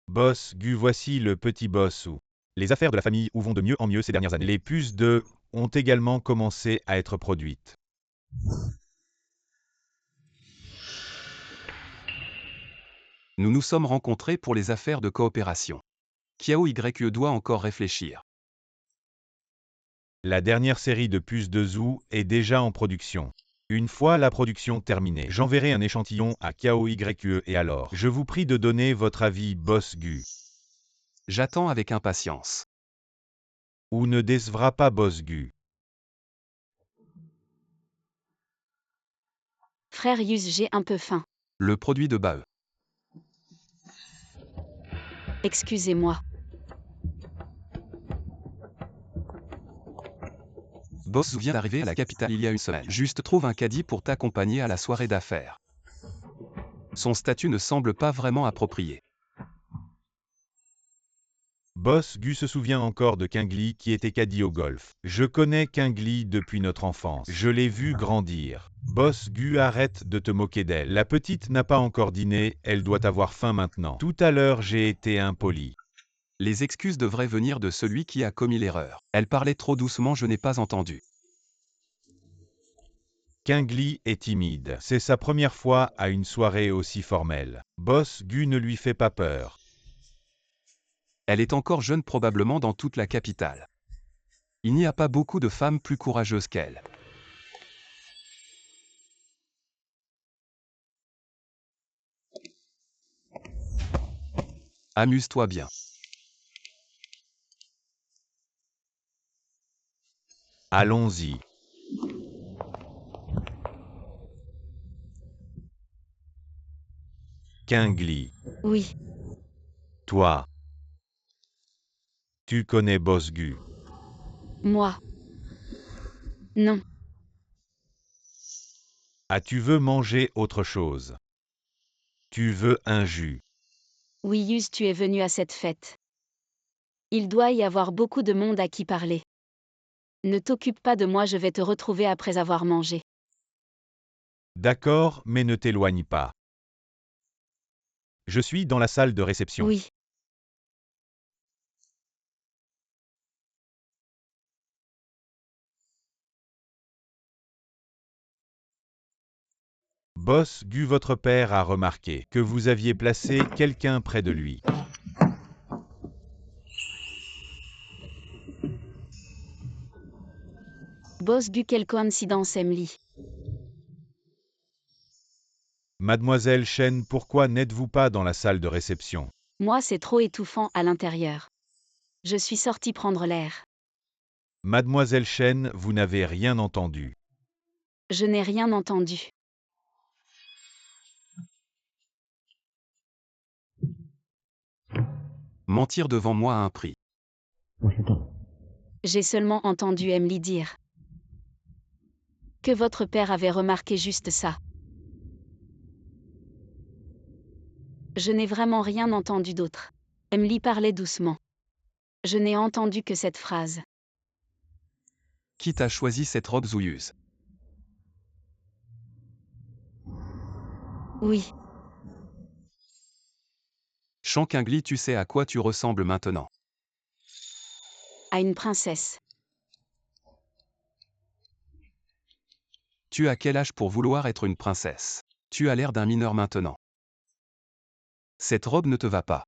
Boss Gu, voici le petit boss Ou. Les affaires de la famille Ou vont de mieux en mieux ces dernières années. Les puces de ont également commencé à être produites. Nous nous sommes rencontrés pour les affaires de coopération. Kiao YE doit encore réfléchir. La dernière série de puces de Zhou est déjà en production. Une fois la production terminée, j'enverrai un échantillon à Kiao YE et alors, je vous prie de donner votre avis, boss Gu. J'attends avec impatience. Ou ne décevra pas boss Gu. Frère Yus, j'ai un peu faim. Le produit de Bae. Excusez-moi. Boss vient d'arriver à la capitale il y a une semaine. Juste trouve un caddie pour t'accompagner à la soirée d'affaires. Son statut ne semble pas vraiment approprié. Boss Gu se souvient encore de Kingli qui était caddie au golf. Je connais Kingli depuis notre enfance. Je l'ai vu grandir. Boss Gu, arrête de te moquer d'elle. La petite n'a pas encore dîné, elle doit avoir faim maintenant. Tout à l'heure, j'ai été impoli. Les excuses devraient venir de celui qui a commis l'erreur. Elle parlait trop doucement, je n'ai pas entendu. Kingli est timide. C'est sa première fois à une soirée aussi formelle. Boss Gu ne lui fait pas peur. Elle est encore jeune, probablement dans toute la capitale. Il n'y a pas beaucoup de femmes plus courageuses qu'elle. Amuse-toi bien. Allons-y. Kingli. Oui. Toi. Tu connais Boss Gu. Moi. Non. Ah, tu veux manger autre chose. Tu veux un jus. Oui, Yuz, tu es venu à cette fête. Il doit y avoir beaucoup de monde à qui parler. Ne t'occupe pas de moi, je vais te retrouver après avoir mangé. D'accord, mais ne t'éloigne pas. Je suis dans la salle de réception. Oui. Boss Gu, votre père a remarqué que vous aviez placé quelqu'un près de lui. Boss Gu, quelle coïncidence, Emily. Mademoiselle Chen, pourquoi n'êtes-vous pas dans la salle de réception? Moi, c'est trop étouffant à l'intérieur. Je suis sortie prendre l'air. Mademoiselle Chen, vous n'avez rien entendu. Je n'ai rien entendu. Mentir devant moi a un prix. J'ai seulement entendu Emily dire que votre père avait remarqué juste ça. Je n'ai vraiment rien entendu d'autre. Emily parlait doucement. Je n'ai entendu que cette phrase. Qui t'a choisi cette robe zouilleuse? Oui, Shankingli, tu sais à quoi tu ressembles maintenant. à une princesse. Tu as quel âge pour vouloir être une princesse? Tu as l'air d'un mineur maintenant. Cette robe ne te va pas.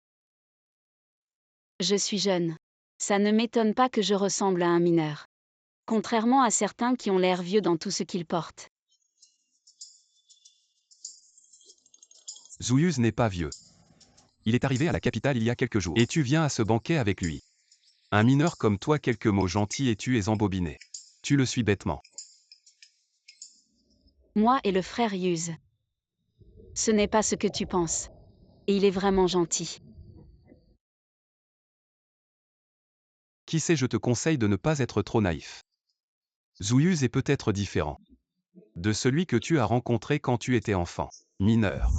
Je suis jeune. Ça ne m'étonne pas que je ressemble à un mineur. Contrairement à certains qui ont l'air vieux dans tout ce qu'ils portent. Zouilleuse n'est pas vieux. Il est arrivé à la capitale il y a quelques jours. Et tu viens à ce banquet avec lui. Un mineur comme toi, quelques mots gentils et tu es embobiné. Tu le suis bêtement. Moi et le frère Yuz. Ce n'est pas ce que tu penses. Et il est vraiment gentil. Qui sait, je te conseille de ne pas être trop naïf. Zouilleuse est peut-être différent de celui que tu as rencontré quand tu étais enfant, mineur.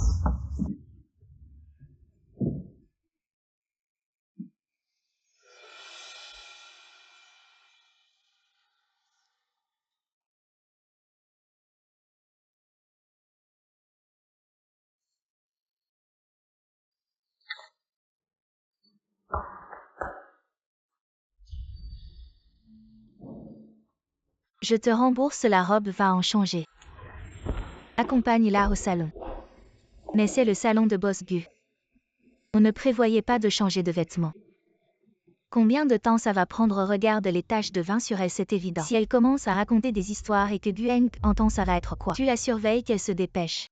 Je te rembourse, la robe va en changer. Accompagne-la au salon. Mais c'est le salon de Boss Gu. On ne prévoyait pas de changer de vêtements. Combien de temps ça va prendre? Regarde les taches de vin sur elle, c'est évident. Si elle commence à raconter des histoires et que Gueng entend, ça va être quoi? Tu la surveilles, qu'elle se dépêche.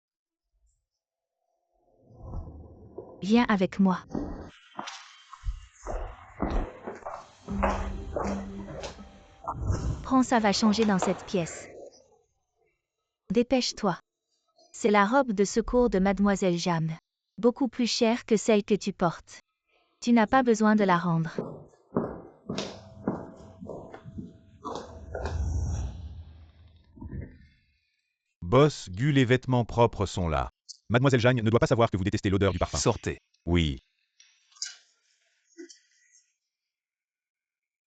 Viens avec moi. Prends, ça va changer dans cette pièce. Dépêche-toi. C'est la robe de secours de Mademoiselle Jam. Beaucoup plus chère que celle que tu portes. Tu n'as pas besoin de la rendre. Boss Gu, les vêtements propres sont là. Mademoiselle Jagne ne doit pas savoir que vous détestez l'odeur du parfum. Sortez. Oui.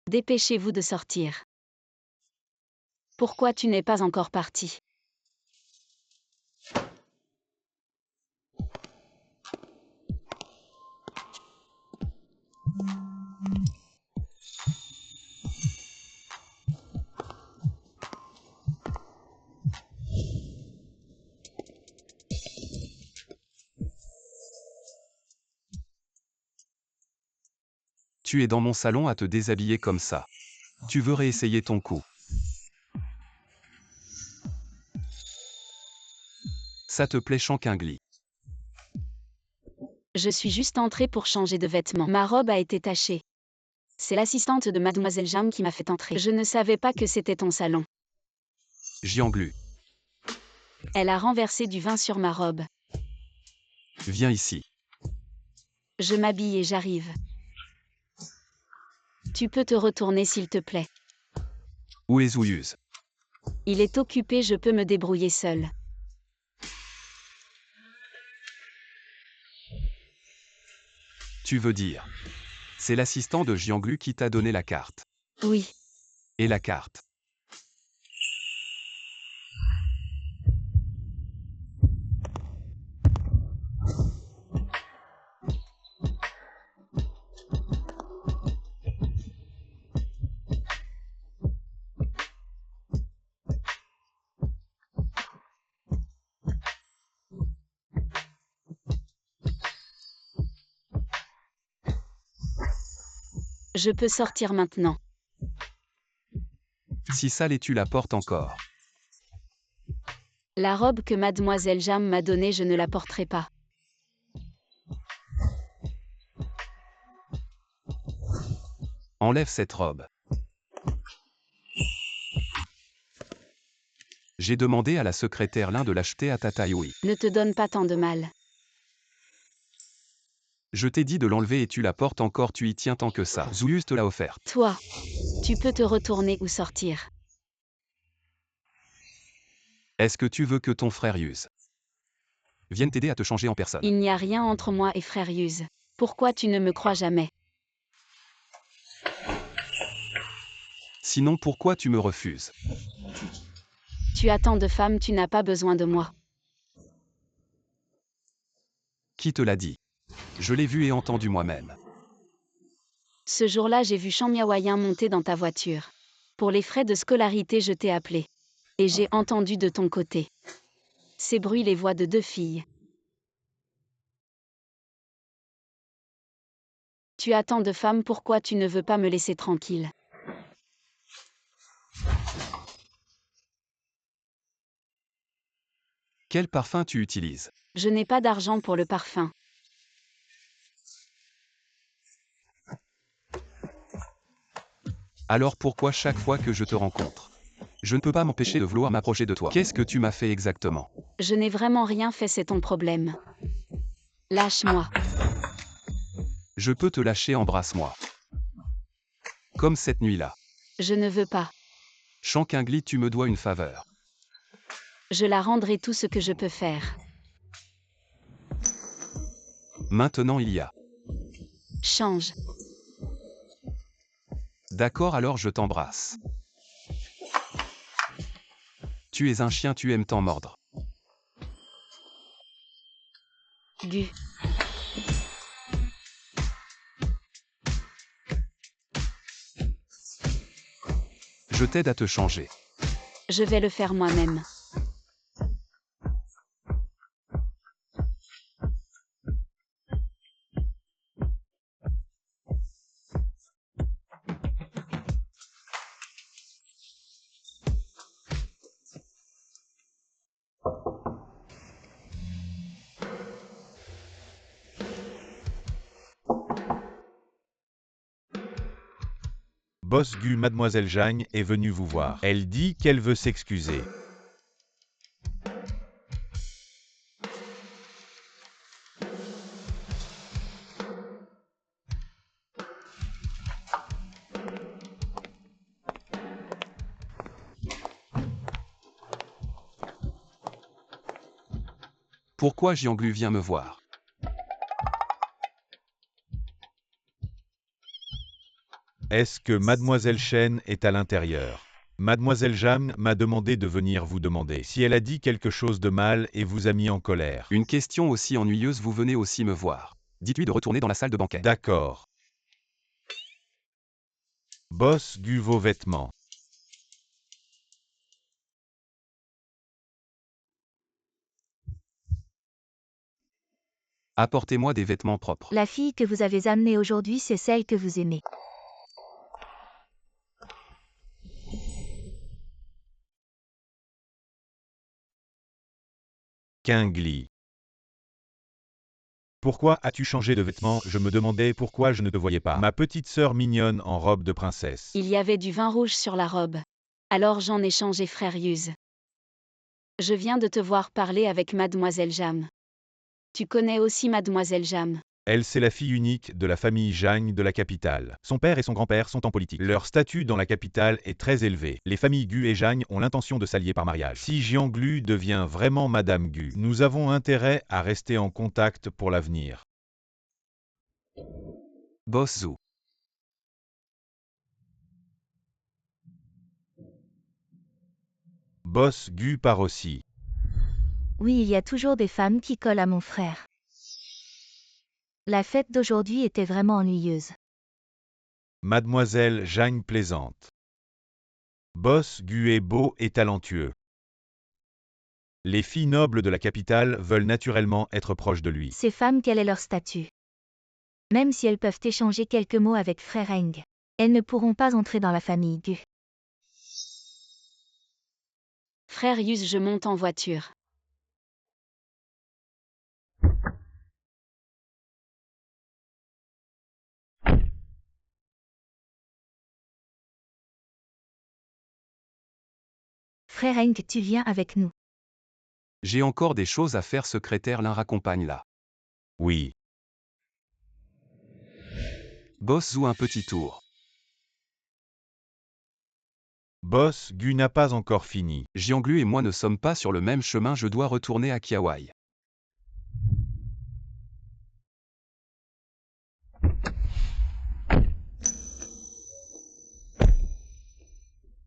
Dépêchez-vous de sortir. Pourquoi tu n'es pas encore parti? Tu es dans mon salon à te déshabiller comme ça. Tu veux réessayer ton coup. Ça te plaît, Shankingli? Je suis juste entrée pour changer de vêtements. Ma robe a été tachée. C'est l'assistante de Mademoiselle Jam qui m'a fait entrer. Je ne savais pas que c'était ton salon. Jianglu, Elle a renversé du vin sur ma robe. viens ici. Je m'habille et j'arrive. Tu peux te retourner s'il te plaît. Où est Zouilleuse? Il est occupé, je peux me débrouiller seule. Tu veux dire. C'est l'assistant de Jianglu qui t'a donné la carte. Oui. Et la carte. Je peux sortir maintenant. Si sale et tu la portes encore. La robe que mademoiselle Jam m'a donnée, je ne la porterai pas. Enlève cette robe. J'ai demandé à la secrétaire Lin de l'acheter à Tata Yui. Ne te donne pas tant de mal. Je t'ai dit de l'enlever et tu la portes encore, tu y tiens tant que ça. Zuyus te l'a offerte. Toi, tu peux te retourner ou sortir. Est-ce que tu veux que ton frère Yuz vienne t'aider à te changer en personne? Il n'y a rien entre moi et frère Yuz. Pourquoi tu ne me crois jamais? Sinon pourquoi tu me refuses? Tu as tant de femmes, tu n'as pas besoin de moi. Qui te l'a dit? Je l'ai vu et entendu moi-même. Ce jour-là, j'ai vu Chang Miaoyan monter dans ta voiture. Pour les frais de scolarité, je t'ai appelé. Et j'ai entendu de ton côté ces bruits, les voix de 2 filles. Tu as tant de femmes, pourquoi tu ne veux pas me laisser tranquille? Quel parfum tu utilises? Je n'ai pas d'argent pour le parfum. Alors pourquoi chaque fois que je te rencontre, je ne peux pas m'empêcher de vouloir m'approcher de toi? Qu'est-ce que tu m'as fait exactement? Je n'ai vraiment rien fait, c'est ton problème. Lâche-moi. Je peux te lâcher, embrasse-moi. Comme cette nuit-là. Je ne veux pas. Shankingli, tu me dois une faveur. Je la rendrai, tout ce que je peux faire. Maintenant il y a. Change. D'accord, alors je t'embrasse. Tu es un chien, tu aimes t'en mordre. Gu. Je t'aide à te changer. Je vais le faire moi-même. Boss Gu, mademoiselle Zhang est venue vous voir. Elle dit qu'elle veut s'excuser. Pourquoi Jianglu vient me voir? Est-ce que mademoiselle Shen est à l'intérieur? Mademoiselle Jam m'a demandé de venir vous demander si elle a dit quelque chose de mal et vous a mis en colère. Une question aussi ennuyeuse, vous venez aussi me voir. Dites-lui de retourner dans la salle de banquet. D'accord. Boss Gu, vos vêtements. Apportez-moi des vêtements propres. La fille que vous avez amenée aujourd'hui, c'est celle que vous aimez. Qingli. Pourquoi as-tu changé de vêtements? Je me demandais pourquoi je ne te voyais pas. Ma petite sœur mignonne en robe de princesse. Il y avait du vin rouge sur la robe. Alors j'en ai changé, frère Yuz. Je viens de te voir parler avec mademoiselle Jam. Tu connais aussi mademoiselle Jam. Elle, c'est la fille unique de la famille Zhang de la capitale. Son père et son grand-père sont en politique. Leur statut dans la capitale est très élevé. Les familles Gu et Zhang ont l'intention de s'allier par mariage. Si Jianglu devient vraiment Madame Gu, nous avons intérêt à rester en contact pour l'avenir. Boss Zhu. Boss Gu part aussi. Oui, il y a toujours des femmes qui collent à mon frère. La fête d'aujourd'hui était vraiment ennuyeuse. Mademoiselle Jeanne plaisante. Boss Gu est beau et talentueux. Les filles nobles de la capitale veulent naturellement être proches de lui. Ces femmes, quel est leur statut? Même si elles peuvent échanger quelques mots avec frère Heng, elles ne pourront pas entrer dans la famille Gu. Frère Yus, je monte en voiture. Frère Heng, tu viens avec nous. J'ai encore des choses à faire, secrétaire Lin raccompagne là. Oui. Boss Zhu un petit tour. Boss Gu n'a pas encore fini. Jianglu et moi ne sommes pas sur le même chemin, je dois retourner à Kiawai.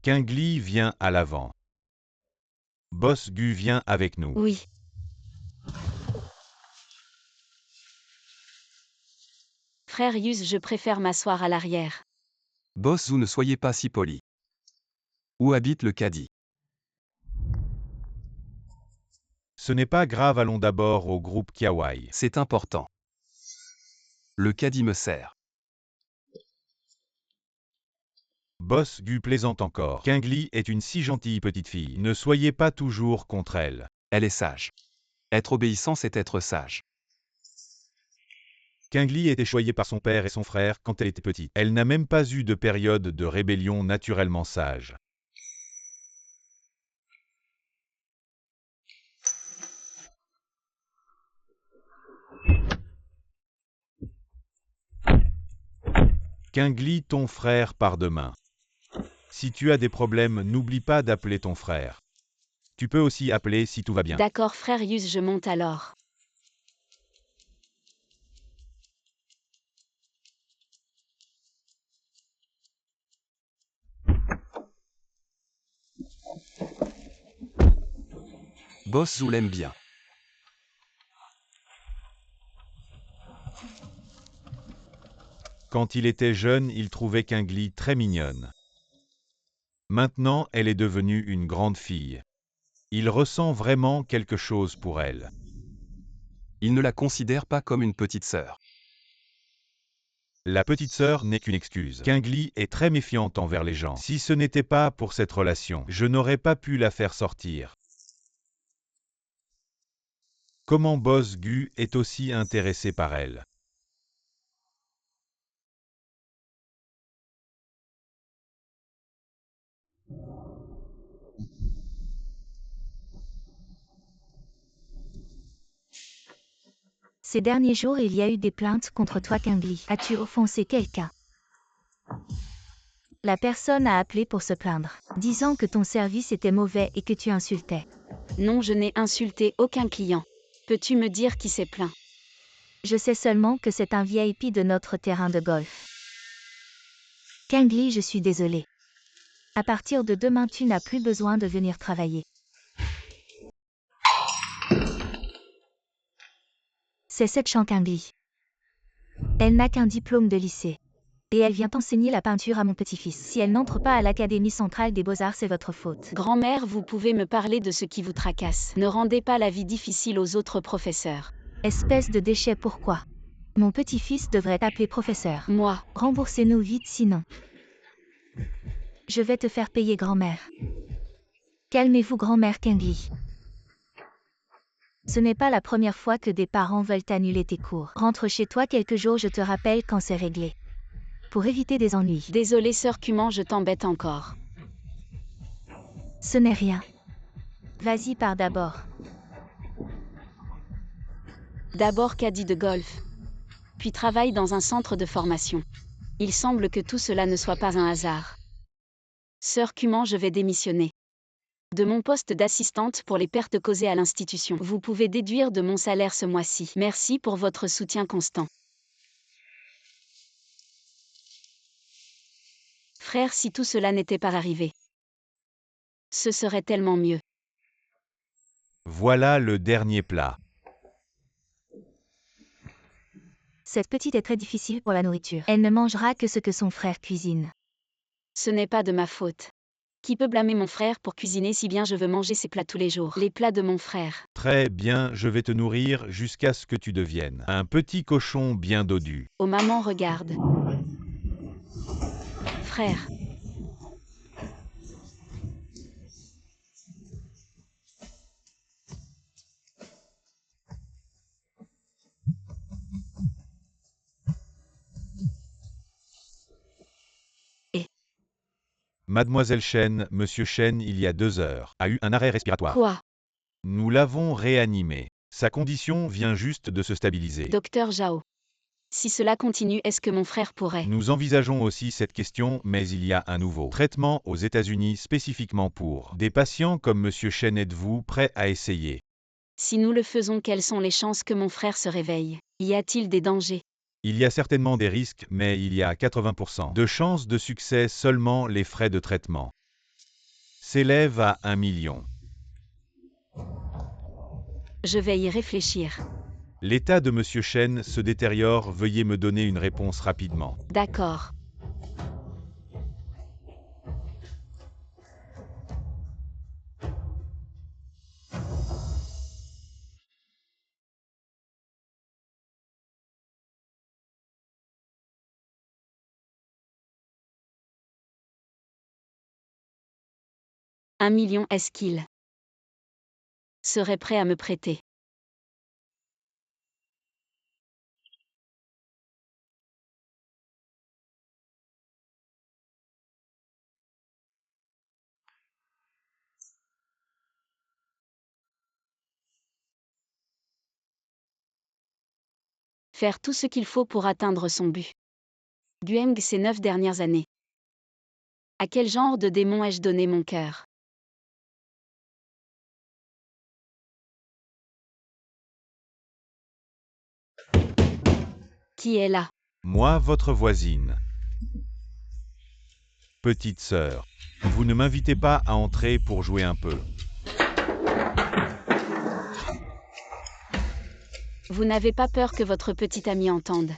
Qingli vient à l'avant. Boss Gu vient avec nous. Oui. Frère Yus, je préfère m'asseoir à l'arrière. Boss Zhu, ne soyez pas si poli. Où habite le caddie? Ce n'est pas grave, allons d'abord au groupe Kiawai. C'est important. Le caddie me sert. Boss Gu plaisante encore. Qingli est une si gentille petite fille. Ne soyez pas toujours contre elle. Elle est sage. Être obéissant, c'est être sage. Qingli était choyée par son père et son frère quand elle était petite. Elle n'a même pas eu de période de rébellion naturellement sage. Qingli, ton frère part demain. Si tu as des problèmes, n'oublie pas d'appeler ton frère. Tu peux aussi appeler si tout va bien. D'accord, frère Yus, je monte alors. Boss Zhu l'aime bien. Quand il était jeune, il trouvait Qingli très mignonne. Maintenant, elle est devenue une grande fille. Il ressent vraiment quelque chose pour elle. Il ne la considère pas comme une petite sœur. La petite sœur n'est qu'une excuse. Qingli est très méfiante envers les gens. Si ce n'était pas pour cette relation, je n'aurais pas pu la faire sortir. Comment Boss Gu est aussi intéressé par elle? Ces derniers jours, il y a eu des plaintes contre toi, Qingli. As-tu offensé quelqu'un? La personne a appelé pour se plaindre, disant que ton service était mauvais et que tu insultais. Non, je n'ai insulté aucun client. Peux-tu me dire qui s'est plaint? Je sais seulement que c'est un VIP de notre terrain de golf. Qingli, je suis désolée. À partir de demain, tu n'as plus besoin de venir travailler. C'est cette Chan Qingli. Elle n'a qu'un diplôme de lycée. Et elle vient enseigner la peinture à mon petit-fils. Si elle n'entre pas à l'Académie centrale des beaux-arts, c'est votre faute. Grand-mère, vous pouvez me parler de ce qui vous tracasse. Ne rendez pas la vie difficile aux autres professeurs. Espèce de déchet, pourquoi? Mon petit-fils devrait t'appeler professeur. Moi. Remboursez-nous vite sinon. Je vais te faire payer, grand-mère. Calmez-vous, grand-mère Qingli. Ce n'est pas la première fois que des parents veulent annuler tes cours. Rentre chez toi quelques jours, je te rappelle quand c'est réglé. Pour éviter des ennuis. Désolée, sœur Cuman, je t'embête encore. Ce n'est rien. Vas-y, pars d'abord. D'abord caddie de golf. Puis travaille dans un centre de formation. Il semble que tout cela ne soit pas un hasard. Sœur Cuman, je vais démissionner de mon poste d'assistante pour les pertes causées à l'institution. Vous pouvez déduire de mon salaire ce mois-ci. Merci pour votre soutien constant. Frère, si tout cela n'était pas arrivé. Ce serait tellement mieux. Voilà le dernier plat. Cette petite est très difficile pour la nourriture. Elle ne mangera que ce que son frère cuisine. Ce n'est pas de ma faute. Qui peut blâmer mon frère pour cuisiner si bien je veux manger ses plats tous les jours? Les plats de mon frère. Très bien, je vais te nourrir jusqu'à ce que tu deviennes un petit cochon bien dodu. Oh maman, regarde. Frère. Mademoiselle Chen, Monsieur Chen, il y a 2 heures, a eu un arrêt respiratoire. Quoi? Nous l'avons réanimé. Sa condition vient juste de se stabiliser. Docteur Zhao. Si cela continue, est-ce que mon frère pourrait? Nous envisageons aussi cette question, mais il y a un nouveau traitement aux États-Unis spécifiquement pour des patients comme Monsieur Chen. Êtes-vous prêt à essayer? Si nous le faisons, quelles sont les chances que mon frère se réveille? Y a-t-il des dangers? Il y a certainement des risques, mais il y a 80% de chances de succès. Seulement les frais de traitement s'élèvent à 1 million. Je vais y réfléchir. L'état de Monsieur Chen se détériore. Veuillez me donner une réponse rapidement. D'accord. Un million, est-ce qu'il serait prêt à me prêter? Faire tout ce qu'il faut pour atteindre son but. Gueng ces 9 dernières années. À quel genre de démon ai-je donné mon cœur? Qui est là? Moi, votre voisine. Petite sœur, vous ne m'invitez pas à entrer pour jouer un peu. Vous n'avez pas peur que votre petite amie entende?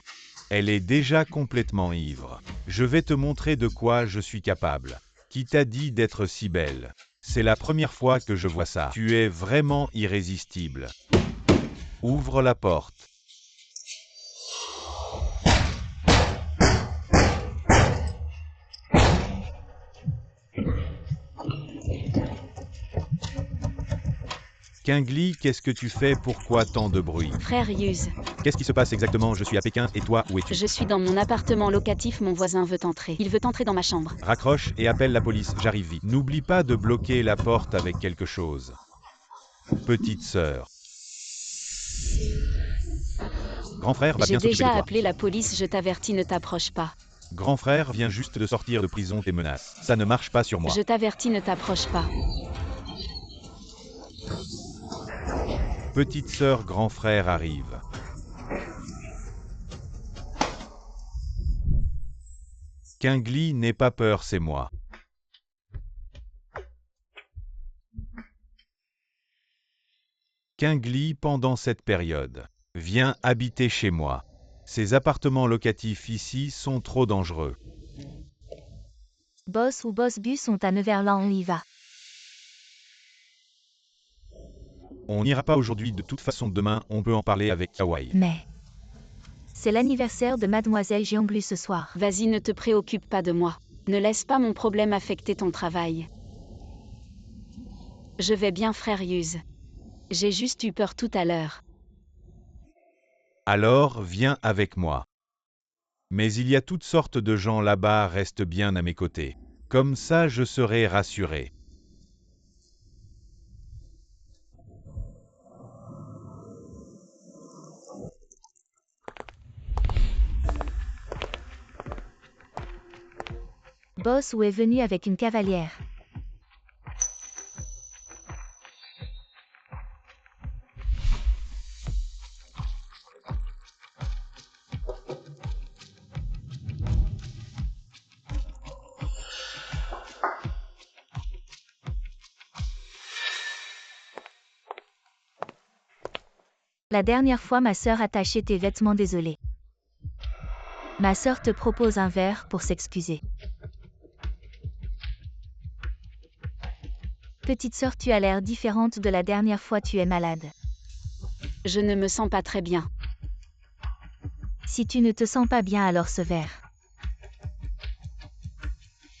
Elle est déjà complètement ivre. Je vais te montrer de quoi je suis capable. Qui t'a dit d'être si belle? C'est la première fois que je vois ça. Tu es vraiment irrésistible. Ouvre la porte. Kingli, qu'est-ce que tu fais? Pourquoi tant de bruit? Frère Yuz, Qu'est-ce qui se passe exactement? Je suis à Pékin, et toi, où es-tu? je suis dans mon appartement locatif, mon voisin veut entrer. Il veut entrer dans ma chambre. Raccroche et appelle la police, j'arrive vite. N'oublie pas de bloquer la porte avec quelque chose. Petite sœur. Grand frère va J'ai bien s'occuper de déjà toi. appelé la police, je t'avertis, ne t'approche pas. Grand frère vient juste de sortir de prison. Tes menaces, ça ne marche pas sur moi. Je t'avertis, ne t'approche pas. Petite sœur, grand frère arrive. Kingli, n'aie pas peur, c'est moi. Kingli, pendant cette période, viens habiter chez moi. Ces appartements locatifs ici sont trop dangereux. Boss ou Boss Bus sont à Neverland, on y va. On n'ira pas aujourd'hui, de toute façon demain, on peut en parler avec Hawaii. Mais c'est l'anniversaire de Mademoiselle Jeonglu ce soir. Vas-y, ne te préoccupe pas de moi. Ne laisse pas mon problème affecter ton travail. Je vais bien, frère Yuz. J'ai juste eu peur tout à l'heure. Alors, viens avec moi. Mais il y a toutes sortes de gens là-bas, reste bien à mes côtés. Comme ça, je serai rassuré. Boss ou est venu avec une cavalière. La dernière fois ma sœur a taché tes vêtements, désolé. Ma sœur te propose un verre pour s'excuser. Petite sœur, tu as l'air différente de la dernière fois, tu es malade. Je ne me sens pas très bien. Si tu ne te sens pas bien, alors ce verre.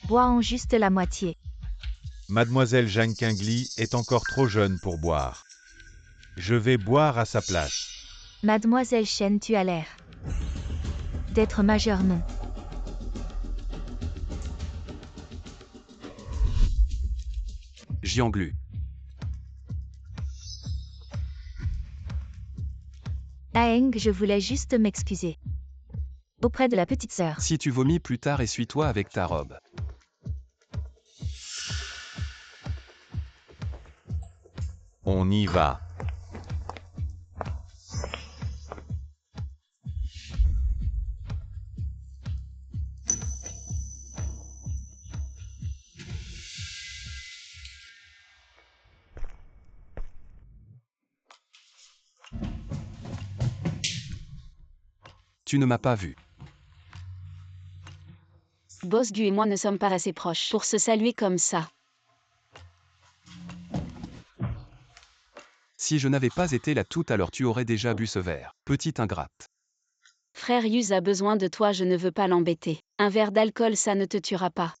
Bois en juste la moitié. Mademoiselle Jeanne Quingly est encore trop jeune pour boire. Je vais boire à sa place. Mademoiselle Chen, tu as l'air d'être majeure, non? Jianglu. Aeng, je voulais juste m'excuser. Auprès de la petite sœur. Si tu vomis plus tard, essuie-toi avec ta robe. On y va. Tu ne m'as pas vu. Boss Gu et moi ne sommes pas assez proches pour se saluer comme ça. Si je n'avais pas été là tout à l'heure, tu aurais déjà bu ce verre. Petite ingrate. Frère Yuz a besoin de toi, je ne veux pas l'embêter. Un verre d'alcool, ça ne te tuera pas.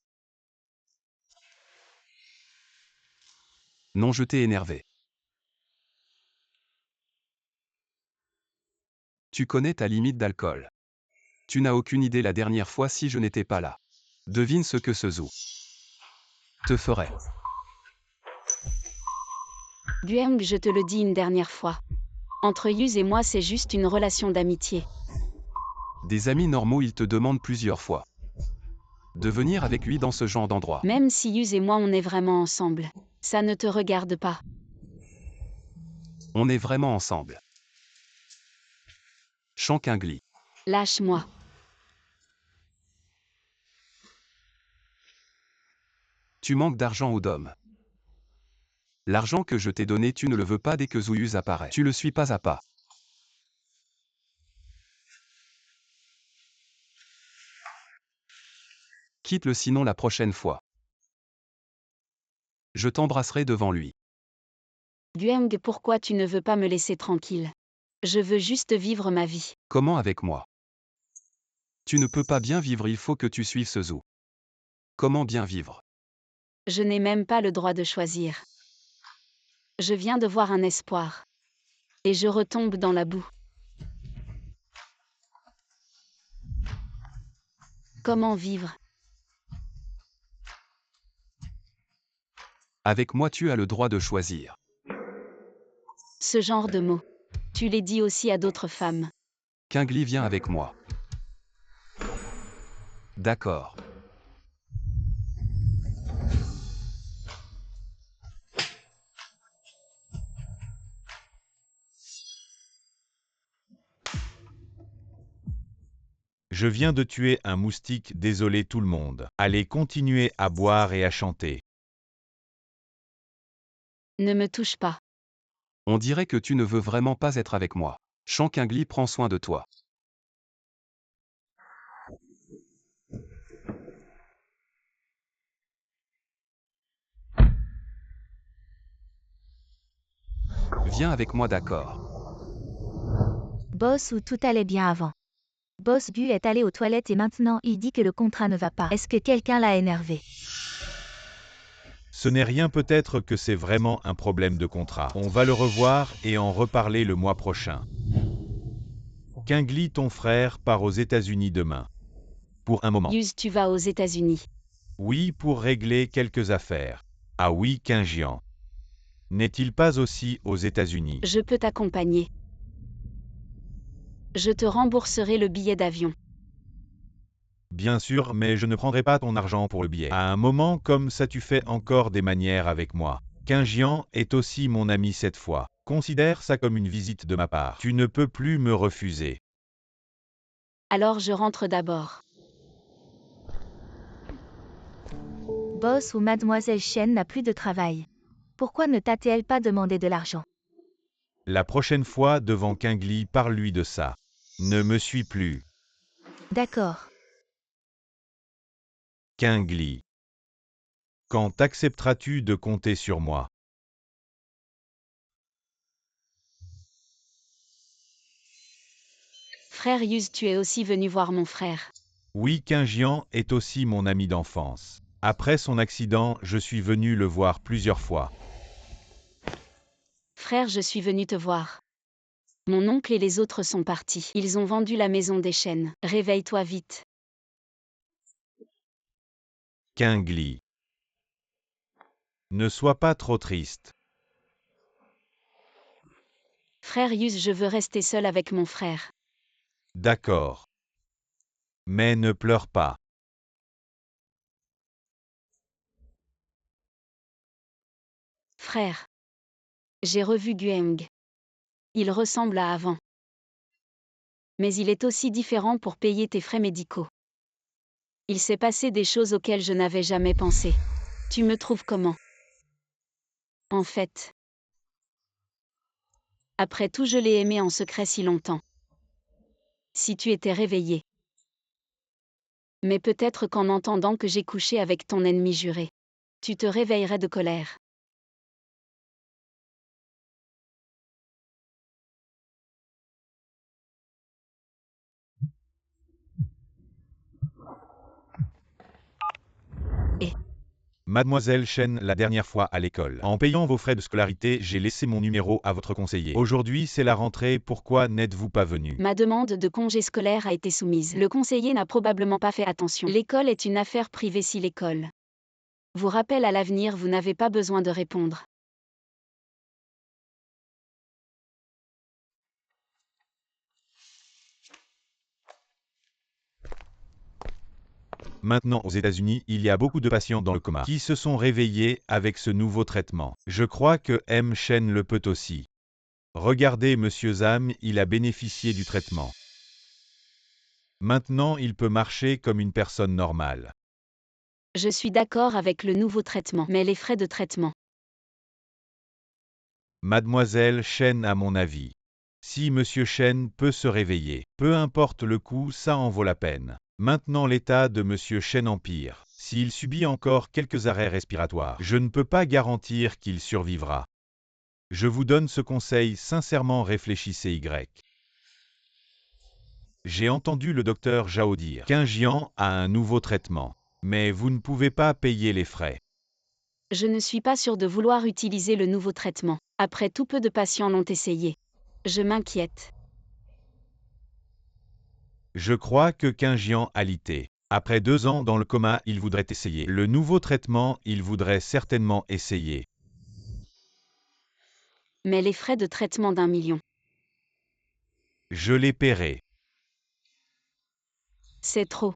Non, je t'ai énervé. Tu connais ta limite d'alcool. Tu n'as aucune idée la dernière fois si je n'étais pas là. Devine ce que ce zoo te ferait. Gueng, je te le dis une dernière fois. Entre Yuz et moi, c'est juste une relation d'amitié. Des amis normaux, ils te demandent plusieurs fois de venir avec lui dans ce genre d'endroit. Même si Yuz et moi on est vraiment ensemble, ça ne te regarde pas. On est vraiment ensemble. Jeanne Quingly. Lâche-moi. Tu manques d'argent ou d'hommes. L'argent que je t'ai donné, tu ne le veux pas dès que Zouyuz apparaît. Tu le suis pas à pas. Quitte-le sinon la prochaine fois. Je t'embrasserai devant lui. Gueng, pourquoi tu ne veux pas me laisser tranquille? Je veux juste vivre ma vie. Comment avec moi? Tu ne peux pas bien vivre, il faut que tu suives ce zoo. Comment bien vivre? Je n'ai même pas le droit de choisir. Je viens de voir un espoir. Et je retombe dans la boue. Comment vivre? Avec moi, tu as le droit de choisir. Ce genre de mots. Tu les dis aussi à d'autres femmes. Quingly, viens avec moi. D'accord. Je viens de tuer un moustique, désolé tout le monde. Allez continuer à boire et à chanter. Ne me touche pas. On dirait que tu ne veux vraiment pas être avec moi. Jeanne Quingly prend soin de toi. Viens avec moi, d'accord. Boss, où tout allait bien avant. Boss Gu est allé aux toilettes et maintenant il dit que le contrat ne va pas. Est-ce que quelqu'un l'a énervé? Ce n'est rien, peut-être que c'est vraiment un problème de contrat. On va le revoir et en reparler le mois prochain. Quingly, ton frère, part aux États-Unis demain. Pour un moment. Yuz, tu vas aux États-Unis. Oui, pour régler quelques affaires. Ah oui, Quingian. N'est-il pas aussi aux États-Unis? Je peux t'accompagner. Je te rembourserai le billet d'avion. Bien sûr, mais je ne prendrai pas ton argent pour le billet. À un moment comme ça, tu fais encore des manières avec moi. Quingian est aussi mon ami cette fois. Considère ça comme une visite de ma part. Tu ne peux plus me refuser. Alors je rentre d'abord. Boss, ou Mademoiselle Chen n'a plus de travail. Pourquoi ne t'a-t-elle pas demandé de l'argent? La prochaine fois devant Kingli, parle-lui de ça. Ne me suis plus. D'accord. Kingli. Quand accepteras-tu de compter sur moi? Frère Yuz, tu es aussi venu voir mon frère. Oui, Qingjian est aussi mon ami d'enfance. Après son accident, je suis venu le voir plusieurs fois. Frère, je suis venu te voir. Mon oncle et les autres sont partis. Ils ont vendu la maison des chênes. Réveille-toi vite. Kingli. Ne sois pas trop triste. Frère Yuz, je veux rester seul avec mon frère. D'accord. Mais ne pleure pas. Frère. J'ai revu Gueng. Il ressemble à avant. Mais il est aussi différent pour payer tes frais médicaux. Il s'est passé des choses auxquelles je n'avais jamais pensé. Tu me trouves comment? En fait. Après tout, je l'ai aimé en secret si longtemps. Si tu étais réveillé. Mais peut-être qu'en entendant que j'ai couché avec ton ennemi juré, tu te réveillerais de colère. Mademoiselle Chen, la dernière fois à l'école. En payant vos frais de scolarité, j'ai laissé mon numéro à votre conseiller. Aujourd'hui, c'est la rentrée, pourquoi n'êtes-vous pas venu? Ma demande de congé scolaire a été soumise. Le conseiller n'a probablement pas fait attention. L'école est une affaire privée si l'école vous rappelle à l'avenir, vous n'avez pas besoin de répondre. Maintenant aux États-Unis, il y a beaucoup de patients dans le coma qui se sont réveillés avec ce nouveau traitement. Je crois que M. Chen le peut aussi. Regardez Monsieur Zham, il a bénéficié du traitement. Maintenant il peut marcher comme une personne normale. Je suis d'accord avec le nouveau traitement, mais les frais de traitement. Mademoiselle Chen à mon avis. Si Monsieur Chen peut se réveiller, peu importe le coût, ça en vaut la peine. Maintenant l'état de Monsieur Chen empire. S'il subit encore quelques arrêts respiratoires, je ne peux pas garantir qu'il survivra. Je vous donne ce conseil, sincèrement réfléchissez Y. J'ai entendu le docteur Zhao dire qu'Qingjian a un nouveau traitement. Mais vous ne pouvez pas payer les frais. Je ne suis pas sûre de vouloir utiliser le nouveau traitement. Après tout, peu de patients l'ont essayé. Je m'inquiète. Je crois que Qingjian a lité. Après 2 ans dans le coma, il voudrait essayer. Le nouveau traitement, il voudrait certainement essayer. Mais les frais de traitement d'1 million. Je les paierai. C'est trop.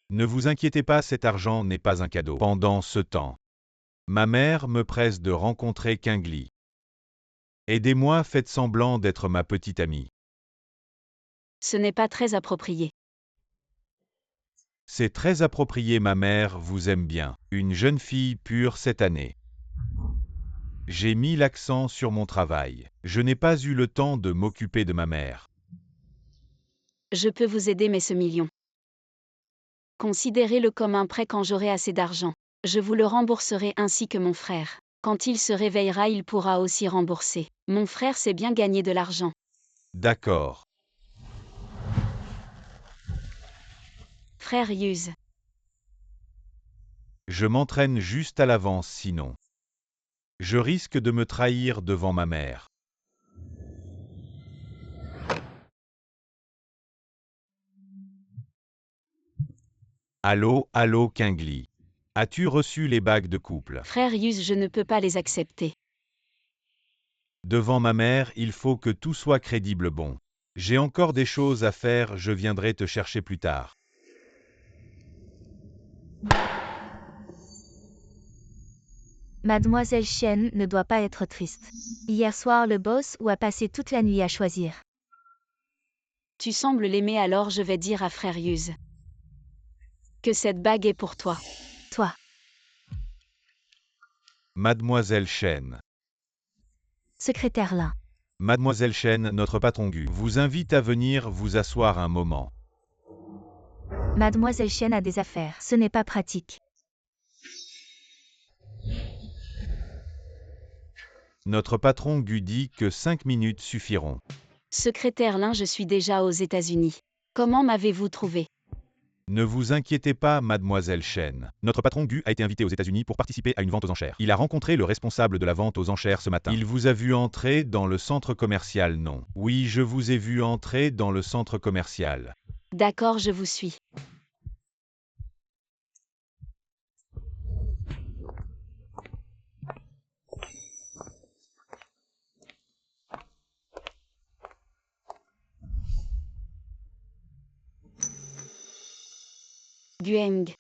Ne vous inquiétez pas, cet argent n'est pas un cadeau. Pendant ce temps, ma mère me presse de rencontrer Kingli. Aidez-moi, faites semblant d'être ma petite amie. Ce n'est pas très approprié. C'est très approprié, ma mère vous aime bien. Une jeune fille pure cette année. J'ai mis l'accent sur mon travail. Je n'ai pas eu le temps de m'occuper de ma mère. Je peux vous aider, mais ce million. Considérez-le comme un prêt quand j'aurai assez d'argent. Je vous le rembourserai ainsi que mon frère. Quand il se réveillera, il pourra aussi rembourser. Mon frère sait bien gagner de l'argent. D'accord. Frère Yuz. Je m'entraîne juste à l'avance sinon. Je risque de me trahir devant ma mère. Allô, allô Kingli. As-tu reçu les bagues de couple? Frère Yuz, je ne peux pas les accepter. Devant ma mère, il faut que tout soit crédible bon. J'ai encore des choses à faire, je viendrai te chercher plus tard. Mademoiselle Chen ne doit pas être triste. Hier soir, le boss a passé toute la nuit à choisir. Tu sembles l'aimer, alors je vais dire à frère Yuz que cette bague est pour toi. Toi. Mademoiselle Chen. Secrétaire Lin. Mademoiselle Chen, notre patron Gu, vous invite à venir vous asseoir un moment. Mademoiselle Chen a des affaires. Ce n'est pas pratique. Notre patron Gu dit que 5 minutes suffiront. Secrétaire Lin, je suis déjà aux États-Unis. Comment m'avez-vous trouvé? Ne vous inquiétez pas, mademoiselle Chen. Notre patron Gu a été invité aux États-Unis pour participer à une vente aux enchères. Il a rencontré le responsable de la vente aux enchères ce matin. Il vous a vu entrer dans le centre commercial, non? Oui, je vous ai vu entrer dans le centre commercial. D'accord, je vous suis. Gueng.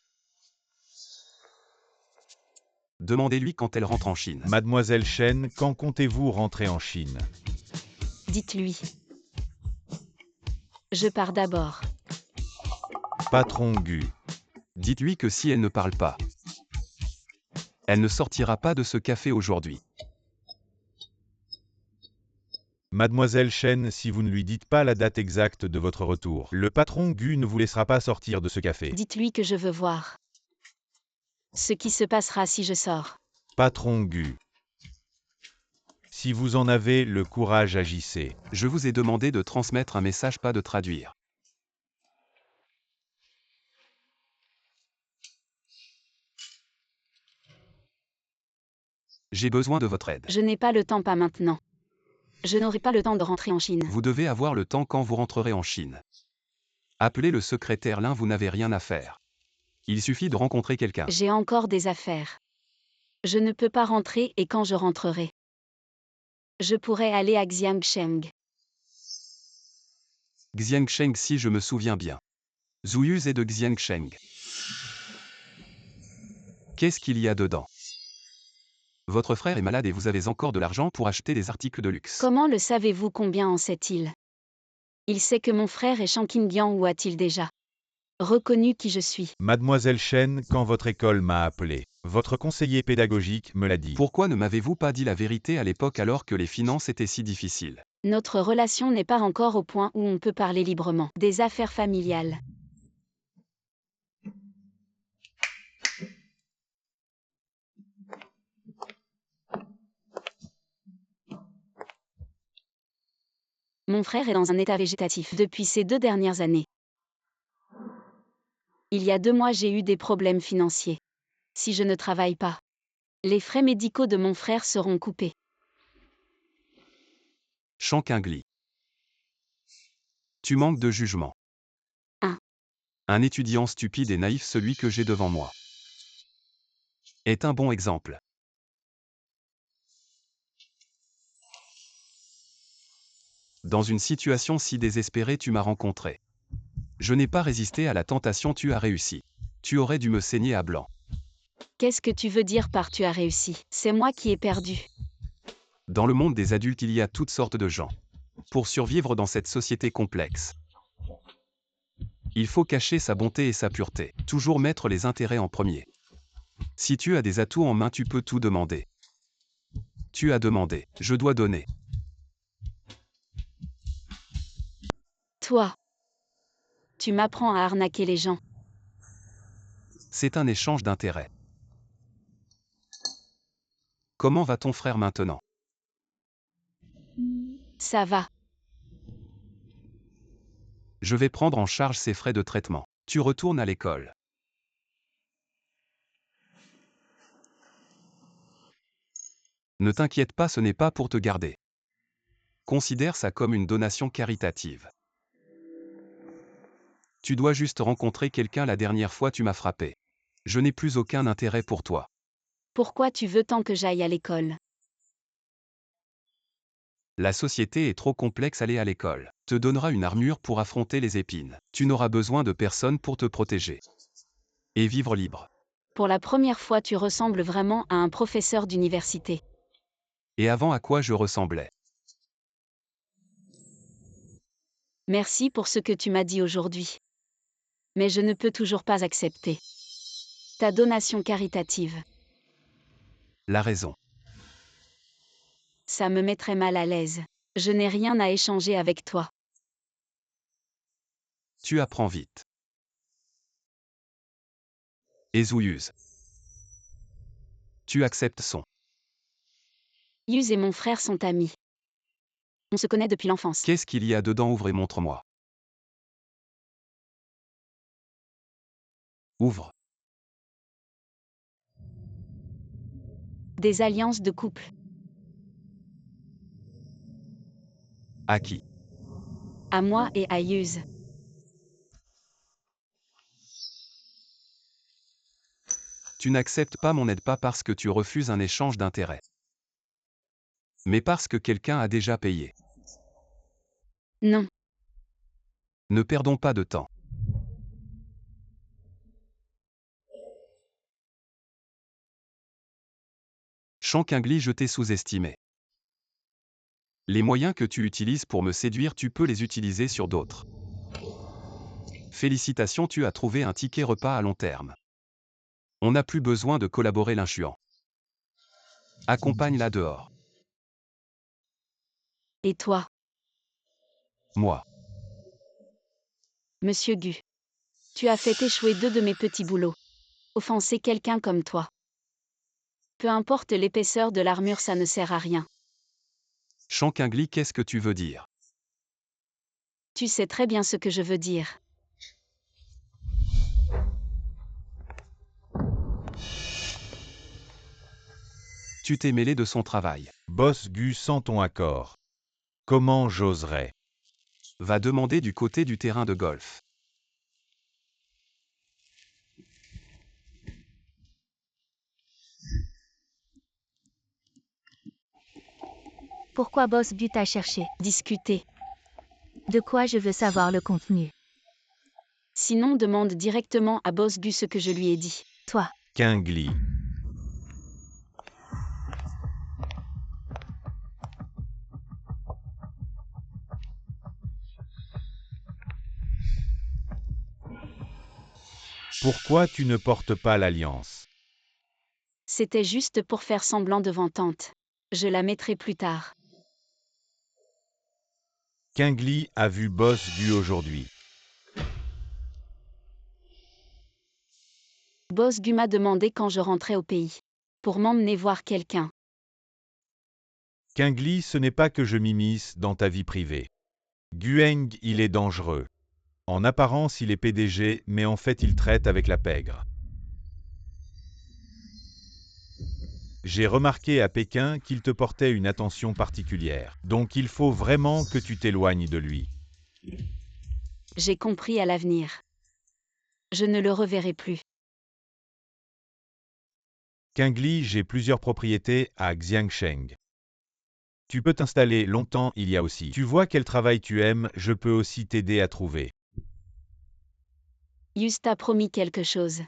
Demandez-lui quand elle rentre en Chine. Mademoiselle Chen, quand comptez-vous rentrer en Chine? Dites-lui. Je pars d'abord. Patron Gu. Dites-lui que si elle ne parle pas, elle ne sortira pas de ce café aujourd'hui. Mademoiselle Chen, si vous ne lui dites pas la date exacte de votre retour, le patron Gu ne vous laissera pas sortir de ce café. Dites-lui que je veux voir ce qui se passera si je sors. Patron Gu. Si vous en avez le courage, agissez. Je vous ai demandé de transmettre un message, pas de traduire. J'ai besoin de votre aide. Je n'ai pas le temps, pas maintenant. Je n'aurai pas le temps de rentrer en Chine. Vous devez avoir le temps quand vous rentrerez en Chine. Appelez le secrétaire Lin, vous n'avez rien à faire. Il suffit de rencontrer quelqu'un. J'ai encore des affaires. Je ne peux pas rentrer et quand je rentrerai, je pourrais aller à Xiangsheng. Xiangsheng, si je me souviens bien. Zouyuz est de Xiangsheng. Qu'est-ce qu'il y a dedans? Votre frère est malade et vous avez encore de l'argent pour acheter des articles de luxe. Comment le savez-vous? Combien en sait-il? Il sait que mon frère est Shang Qingyang, ou a-t-il déjà reconnu qui je suis? Mademoiselle Chen, quand votre école m'a appelé, votre conseiller pédagogique me l'a dit. Pourquoi ne m'avez-vous pas dit la vérité à l'époque alors que les finances étaient si difficiles? Notre relation n'est pas encore au point où on peut parler librement des affaires familiales. Mon frère est dans un état végétatif depuis ces 2 dernières années. Il y a 2 mois, j'ai eu des problèmes financiers. Si je ne travaille pas, les frais médicaux de mon frère seront coupés. Shankingli. Tu manques de jugement. Un étudiant stupide et naïf, celui que j'ai devant moi, est un bon exemple. Dans une situation si désespérée, tu m'as rencontré. Je n'ai pas résisté à la tentation, tu as réussi. Tu aurais dû me saigner à blanc. Qu'est-ce que tu veux dire par tu as réussi? C'est moi qui ai perdu. Dans le monde des adultes, il y a toutes sortes de gens. Pour survivre dans cette société complexe, il faut cacher sa bonté et sa pureté. Toujours mettre les intérêts en premier. Si tu as des atouts en main, tu peux tout demander. Tu as demandé, je dois donner. Toi, tu m'apprends à arnaquer les gens. C'est un échange d'intérêts. Comment va ton frère maintenant? Ça va. Je vais prendre en charge ses frais de traitement. Tu retournes à l'école. Ne t'inquiète pas, ce n'est pas pour te garder. Considère ça comme une donation caritative. Tu dois juste rencontrer quelqu'un. La dernière fois, tu m'as frappé. Je n'ai plus aucun intérêt pour toi. Pourquoi tu veux tant que j'aille à l'école? La société est trop complexe. Aller à l'école te donnera une armure pour affronter les épines. Tu n'auras besoin de personne pour te protéger. Et vivre libre. Pour la première fois, tu ressembles vraiment à un professeur d'université. Et avant, à quoi je ressemblais? Merci pour ce que tu m'as dit aujourd'hui. Mais je ne peux toujours pas accepter ta donation caritative. La raison. Ça me mettrait mal à l'aise. Je n'ai rien à échanger avec toi. Tu apprends vite. Ezouilleuse. Tu acceptes son. Yuz et mon frère sont amis. On se connaît depuis l'enfance. Qu'est-ce qu'il y a dedans? Ouvre et montre-moi. Ouvre. Des alliances de couple. À qui? À moi et à Yuz. Tu n'acceptes pas mon aide pas parce que tu refuses un échange d'intérêts, mais parce que quelqu'un a déjà payé. Non. Ne perdons pas de temps. Shankingli, je t'ai sous-estimé. Les moyens que tu utilises pour me séduire, tu peux les utiliser sur d'autres. Félicitations, tu as trouvé un ticket repas à long terme. On n'a plus besoin de collaborer l'inchuant. Accompagne-la dehors. Et toi, Moi. Monsieur Gu? Tu as fait échouer 2 de mes petits boulots. Offenser quelqu'un comme toi. Peu importe l'épaisseur de l'armure, ça ne sert à rien. Shankingli, qu'est-ce que tu veux dire? Tu sais très bien ce que je veux dire. Tu t'es mêlé de son travail. Boss Gu sans ton accord. Comment j'oserais? Va demander du côté du terrain de golf. Pourquoi Boss Gu t'a cherché? Discuter. De quoi je veux savoir le contenu? Sinon, demande directement à Boss Gu ce que je lui ai dit. Toi. Kingli. Pourquoi tu ne portes pas l'alliance? C'était juste pour faire semblant devant tante. Je la mettrai plus tard. Kingli a vu Boss Gu aujourd'hui. Boss Gu m'a demandé quand je rentrais au pays. Pour m'emmener voir quelqu'un. Kingli, ce n'est pas que je m'immisce dans ta vie privée. Gueng, il est dangereux. En apparence, il est PDG, mais en fait, il traite avec la pègre. J'ai remarqué à Pékin qu'il te portait une attention particulière. Donc il faut vraiment que tu t'éloignes de lui. J'ai compris à l'avenir. Je ne le reverrai plus. Kingli, j'ai plusieurs propriétés à Xiangsheng. Tu peux t'installer longtemps, il y a aussi. Tu vois quel travail tu aimes, je peux aussi t'aider à trouver. Yus t'a promis quelque chose.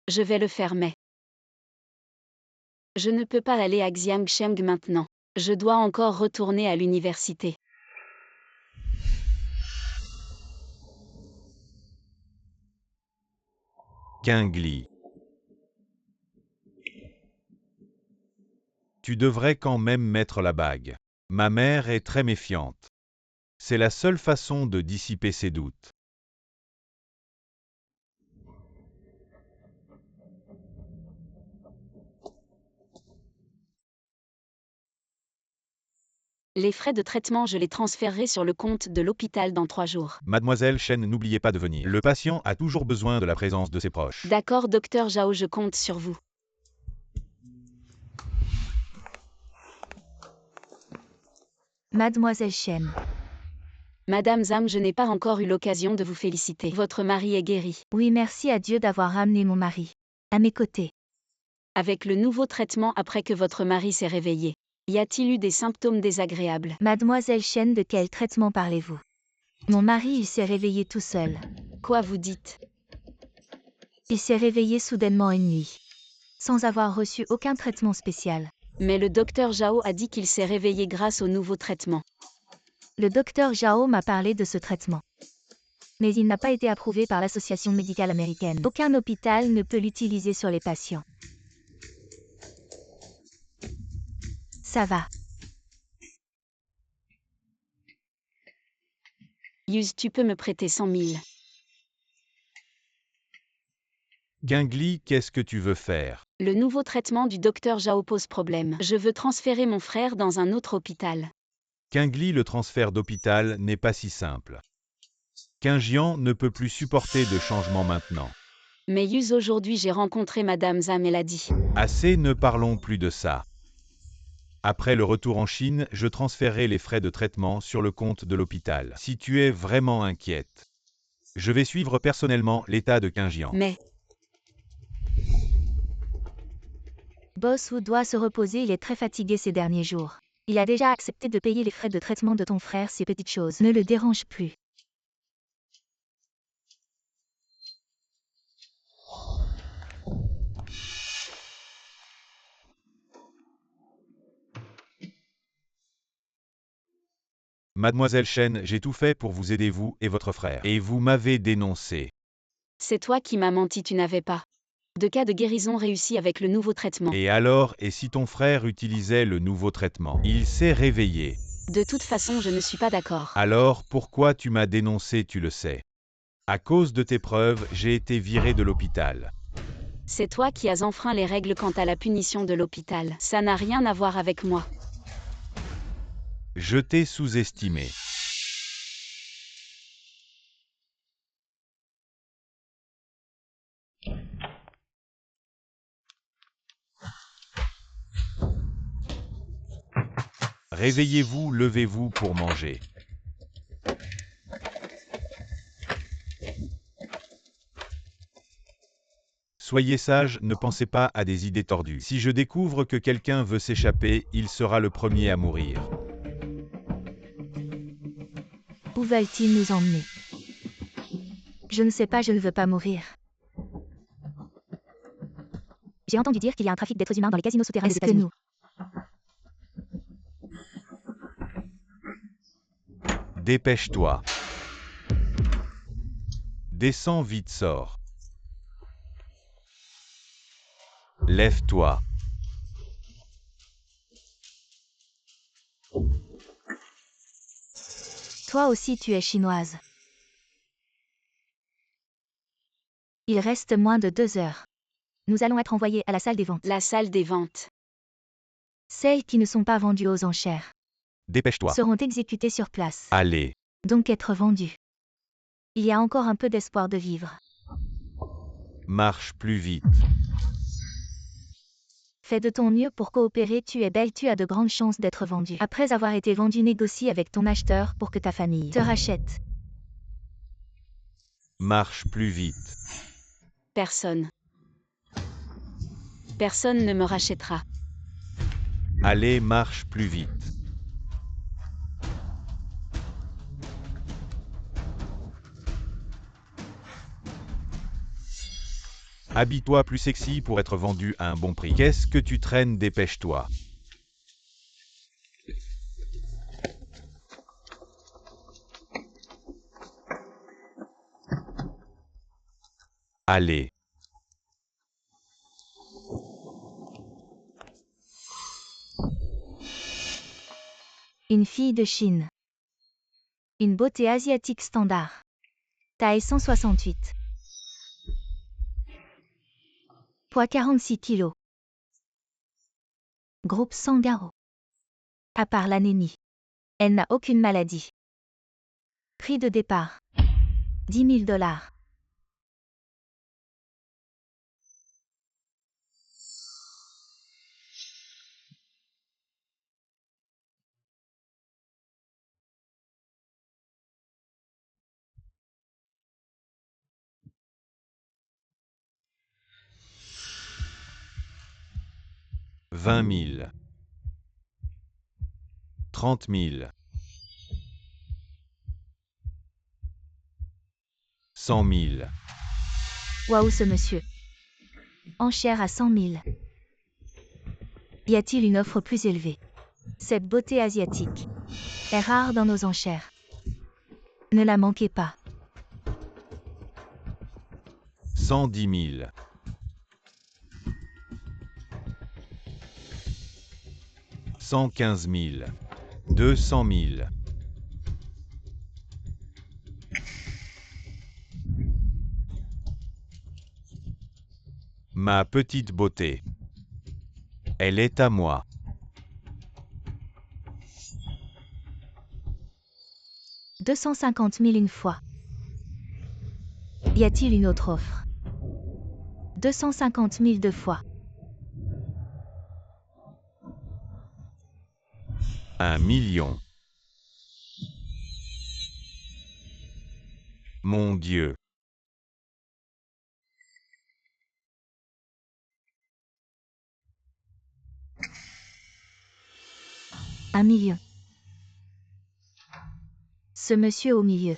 Je vais le faire, mais je ne peux pas aller à Xiangsheng maintenant. Je dois encore retourner à l'université. Kingli. Tu devrais quand même mettre la bague. Ma mère est très méfiante. C'est la seule façon de dissiper ses doutes. Les frais de traitement, je les transférerai sur le compte de l'hôpital dans 3 jours. Mademoiselle Chen, n'oubliez pas de venir. Le patient a toujours besoin de la présence de ses proches. D'accord, docteur Zhao, je compte sur vous. Mademoiselle Chen. Madame Zhang, je n'ai pas encore eu l'occasion de vous féliciter. Votre mari est guéri. Oui, merci à Dieu d'avoir ramené mon mari à mes côtés. Avec le nouveau traitement après que votre mari s'est réveillé. Y a-t-il eu des symptômes désagréables? Mademoiselle Chen, de quel traitement parlez-vous? Mon mari, il s'est réveillé tout seul. Quoi vous dites? Il s'est réveillé soudainement une nuit, sans avoir reçu aucun traitement spécial. Mais le docteur Zhao a dit qu'il s'est réveillé grâce au nouveau traitement. Le docteur Zhao m'a parlé de ce traitement. Mais il n'a pas été approuvé par l'Association médicale américaine. Aucun hôpital ne peut l'utiliser sur les patients. Ça va. Yuz, tu peux me prêter 100 000. Gingli, qu'est-ce que tu veux faire? Le nouveau traitement du docteur Zhao pose problème. Je veux transférer mon frère dans un autre hôpital. Gingli, le transfert d'hôpital n'est pas si simple. Qingjian ne peut plus supporter de changement maintenant. Mais Yuz, aujourd'hui j'ai rencontré Madame Zhang, elle a dit. Assez, ne parlons plus de ça. Après le retour en Chine, je transférerai les frais de traitement sur le compte de l'hôpital. Si tu es vraiment inquiète, je vais suivre personnellement l'état de Qingjian. Mais, Boss Wu doit se reposer, il est très fatigué ces derniers jours. Il a déjà accepté de payer les frais de traitement de ton frère, ces petites choses ne le dérangent plus. Mademoiselle Chen, j'ai tout fait pour vous aider, vous et votre frère. Et vous m'avez dénoncé. c'est toi qui m'as menti, tu n'avais pas de cas de guérison réussi avec le nouveau traitement. Et alors, et si ton frère utilisait le nouveau traitement? Il s'est réveillé. De toute façon, je ne suis pas d'accord. Alors, pourquoi tu m'as dénoncé, tu le sais? À cause de tes preuves, j'ai été viré de l'hôpital. C'est toi qui as enfreint les règles quant à la punition de l'hôpital. Ça n'a rien à voir avec moi. Je t'ai sous-estimé. Réveillez-vous, levez-vous pour manger. Soyez sage, ne pensez pas à des idées tordues. Si je découvre que quelqu'un veut s'échapper, il sera le premier à mourir. Où veulent-ils nous emmener? Je ne sais pas, je ne veux pas mourir. J'ai entendu dire qu'il y a un trafic d'êtres humains dans les casinos souterrains des États-Unis. Dépêche-toi. Descends vite, sors. Lève-toi. Toi aussi tu es chinoise. Il reste moins de 2 heures. Nous allons être envoyés à la salle des ventes. La salle des ventes. Celles qui ne sont pas vendues aux enchères Dépêche-toi. seront exécutées sur place. Allez. Donc être vendues. Il y a encore un peu d'espoir de vivre. Marche plus vite. Fais de ton mieux pour coopérer, tu es belle, tu as de grandes chances d'être vendue. Après avoir été vendue, négocie avec ton acheteur pour que ta famille te rachète. Marche plus vite. Personne. Personne ne me rachètera. Allez, marche plus vite. Habille-toi plus sexy pour être vendu à un bon prix. Qu'est-ce que tu traînes? Dépêche-toi. Allez. Une fille de Chine. Une beauté asiatique standard. Taille 168. Poids 46 kg. Groupe Sangaro. À part l'anémie. Elle n'a aucune maladie. Prix de départ. 10 000 $. $20 000. 30 000. 100 000. Waouh, ce monsieur. Enchère à 100 000. Y a-t-il une offre plus élevée? Cette beauté asiatique est rare dans nos enchères. Ne la manquez pas. 110 000. 115 000. 200 000. Ma petite beauté. Elle est à moi. « 250 000 une fois. Y a-t-il une autre offre? 250 000 deux fois. 1 million. Mon Dieu. Un million. Ce monsieur au milieu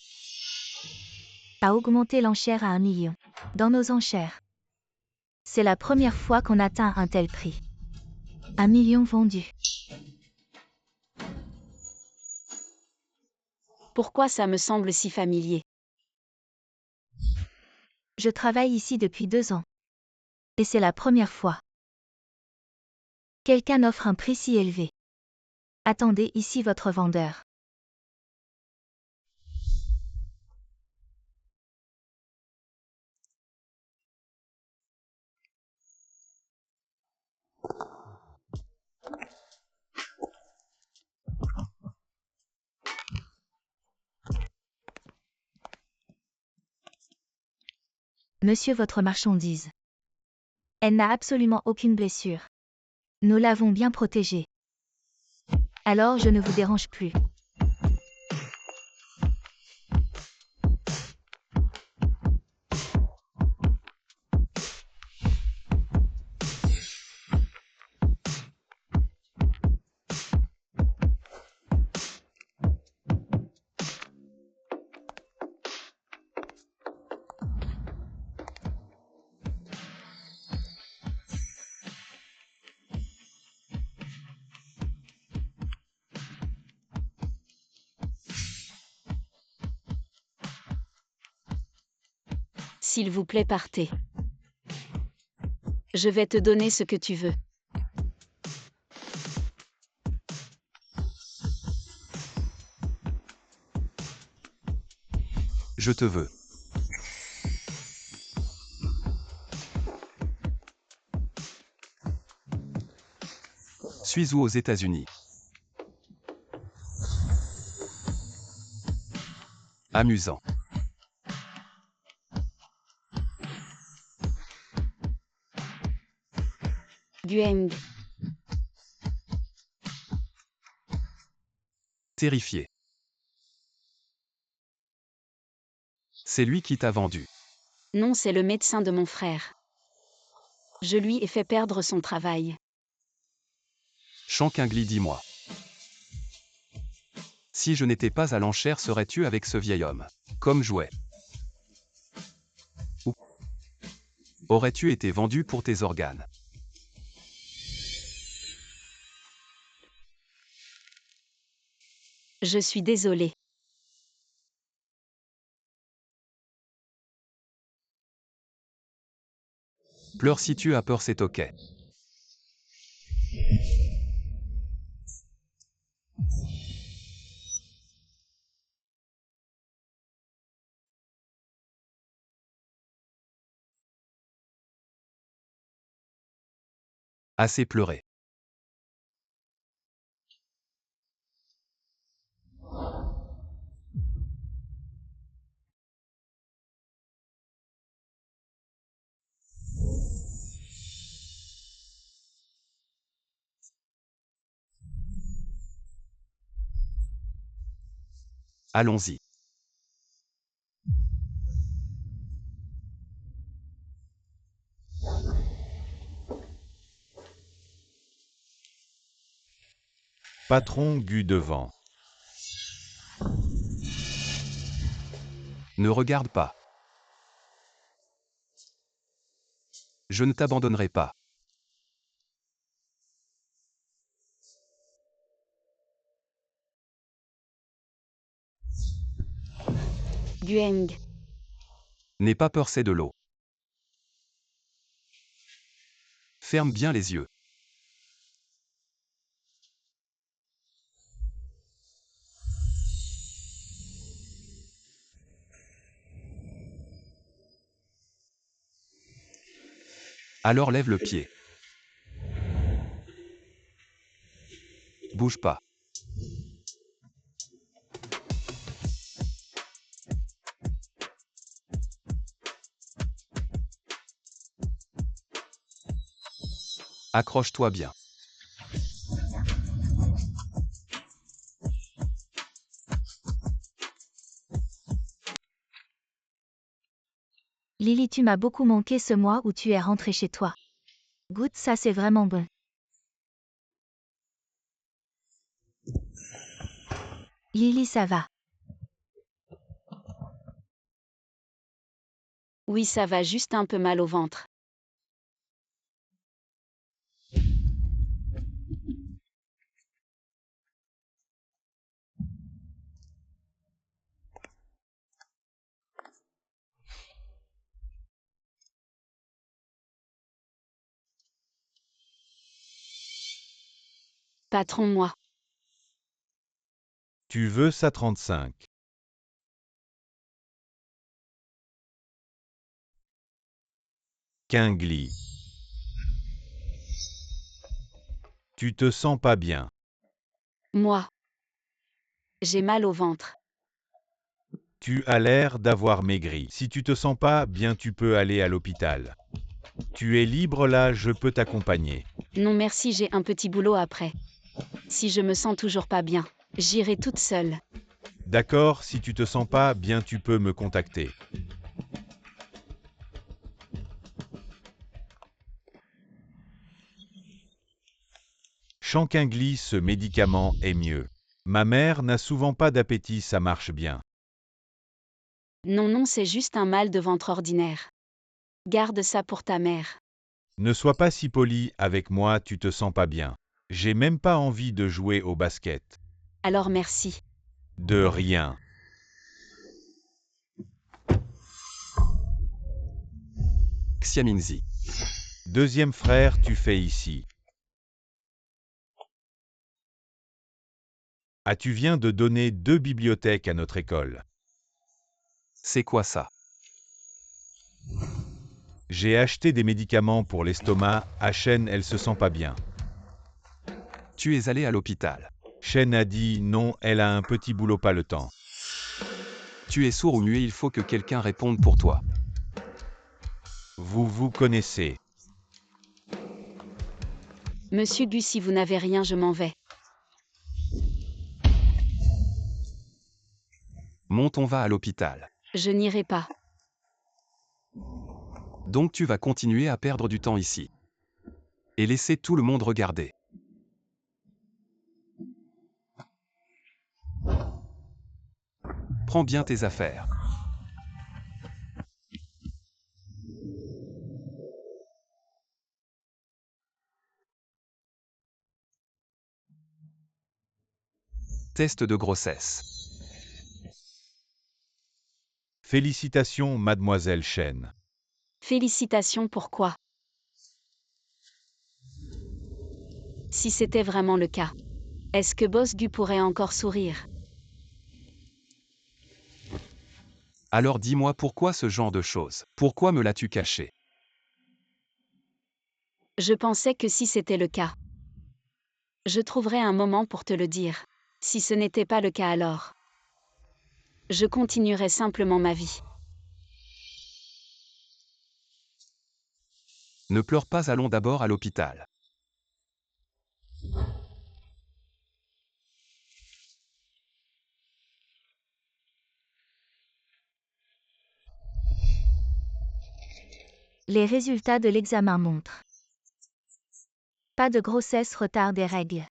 a augmenté l'enchère à 1 million. Dans nos enchères, c'est la première fois qu'on atteint un tel prix. 1 million vendu. Pourquoi ça me semble si familier? Je travaille ici depuis 2 ans. Et c'est la première fois. Quelqu'un offre un prix si élevé. Attendez ici votre vendeur. Monsieur, votre marchandise. Elle n'a absolument aucune blessure. Nous l'avons bien protégée. Alors je ne vous dérange plus. S'il vous plaît, partez. Je vais te donner ce que tu veux. Je te veux. Suis où aux États-Unis? Amusant. Gueng. Terrifié. C'est lui qui t'a vendu. Non, c'est le médecin de mon frère. Je lui ai fait perdre son travail. Shankingly, dis-moi. Si je n'étais pas à l'enchère, serais-tu avec ce vieil homme? Comme jouet. Ou aurais-tu été vendu pour tes organes? Je suis désolé. Pleure si tu as peur, c'est ok. Assez pleuré. Allons-y. Patron Gu devant. Ne regarde pas. Je ne t'abandonnerai pas. Gueng. N'aie pas peur, c'est de l'eau. Ferme bien les yeux. Alors lève le pied. Bouge pas. Accroche-toi bien. Lily, tu m'as beaucoup manqué ce mois où tu es rentrée chez toi. Goûte ça, c'est vraiment bon. Lily, ça va. Oui, ça va, juste un peu mal au ventre. Patron, moi. Tu veux ça 35. Quingly. Tu te sens pas bien. Moi. J'ai mal au ventre. Tu as l'air d'avoir maigri. Si tu te sens pas bien, tu peux aller à l'hôpital. Tu es libre là, je peux t'accompagner. Non merci, j'ai un petit boulot après. Si je me sens toujours pas bien, j'irai toute seule. D'accord, si tu te sens pas bien, tu peux me contacter. Shankingly, ce médicament est mieux. Ma mère n'a souvent pas d'appétit, ça marche bien. Non, c'est juste un mal de ventre ordinaire. Garde ça pour ta mère. Ne sois pas si poli avec moi, tu te sens pas bien. J'ai même pas envie de jouer au basket. Alors merci. De rien. Xiaminzi. Deuxième frère, tu fais ici. Ah, tu viens de donner 2 bibliothèques à notre école. C'est quoi ça? J'ai acheté des médicaments pour l'estomac, à Shen, elle se sent pas bien. Tu es allé à l'hôpital. Shen a dit non, elle a un petit boulot, pas le temps. Tu es sourd ou muet, il faut que quelqu'un réponde pour toi. Vous vous connaissez. Monsieur Gu, si vous n'avez rien, je m'en vais. Monte, on va à l'hôpital. Je n'irai pas. Donc tu vas continuer à perdre du temps ici. Et laisser tout le monde regarder. Prends bien tes affaires. Test de grossesse. Félicitations, mademoiselle Shen. Félicitations, pourquoi? Si c'était vraiment le cas, est-ce que Boss Gu pourrait encore sourire? Alors dis-moi pourquoi ce genre de choses? Pourquoi me l'as-tu caché? Je pensais que si c'était le cas, je trouverais un moment pour te le dire. Si ce n'était pas le cas alors, je continuerais simplement ma vie. Ne pleure pas, allons d'abord à l'hôpital. Les résultats de l'examen montrent. Pas de grossesse, retard des règles.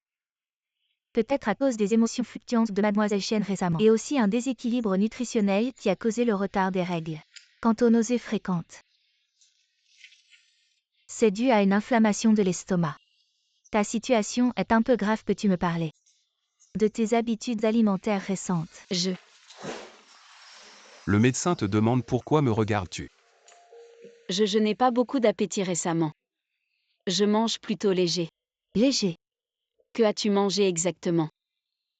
Peut-être à cause des émotions fluctuantes de Mademoiselle Chen récemment. Et aussi un déséquilibre nutritionnel qui a causé le retard des règles. Quant aux nausées fréquentes, c'est dû à une inflammation de l'estomac. Ta situation est un peu grave, peux-tu me parler de tes habitudes alimentaires récentes? Le médecin te demande pourquoi me regardes-tu? Je n'ai pas beaucoup d'appétit récemment. Je mange plutôt léger. Léger. Que as-tu mangé exactement?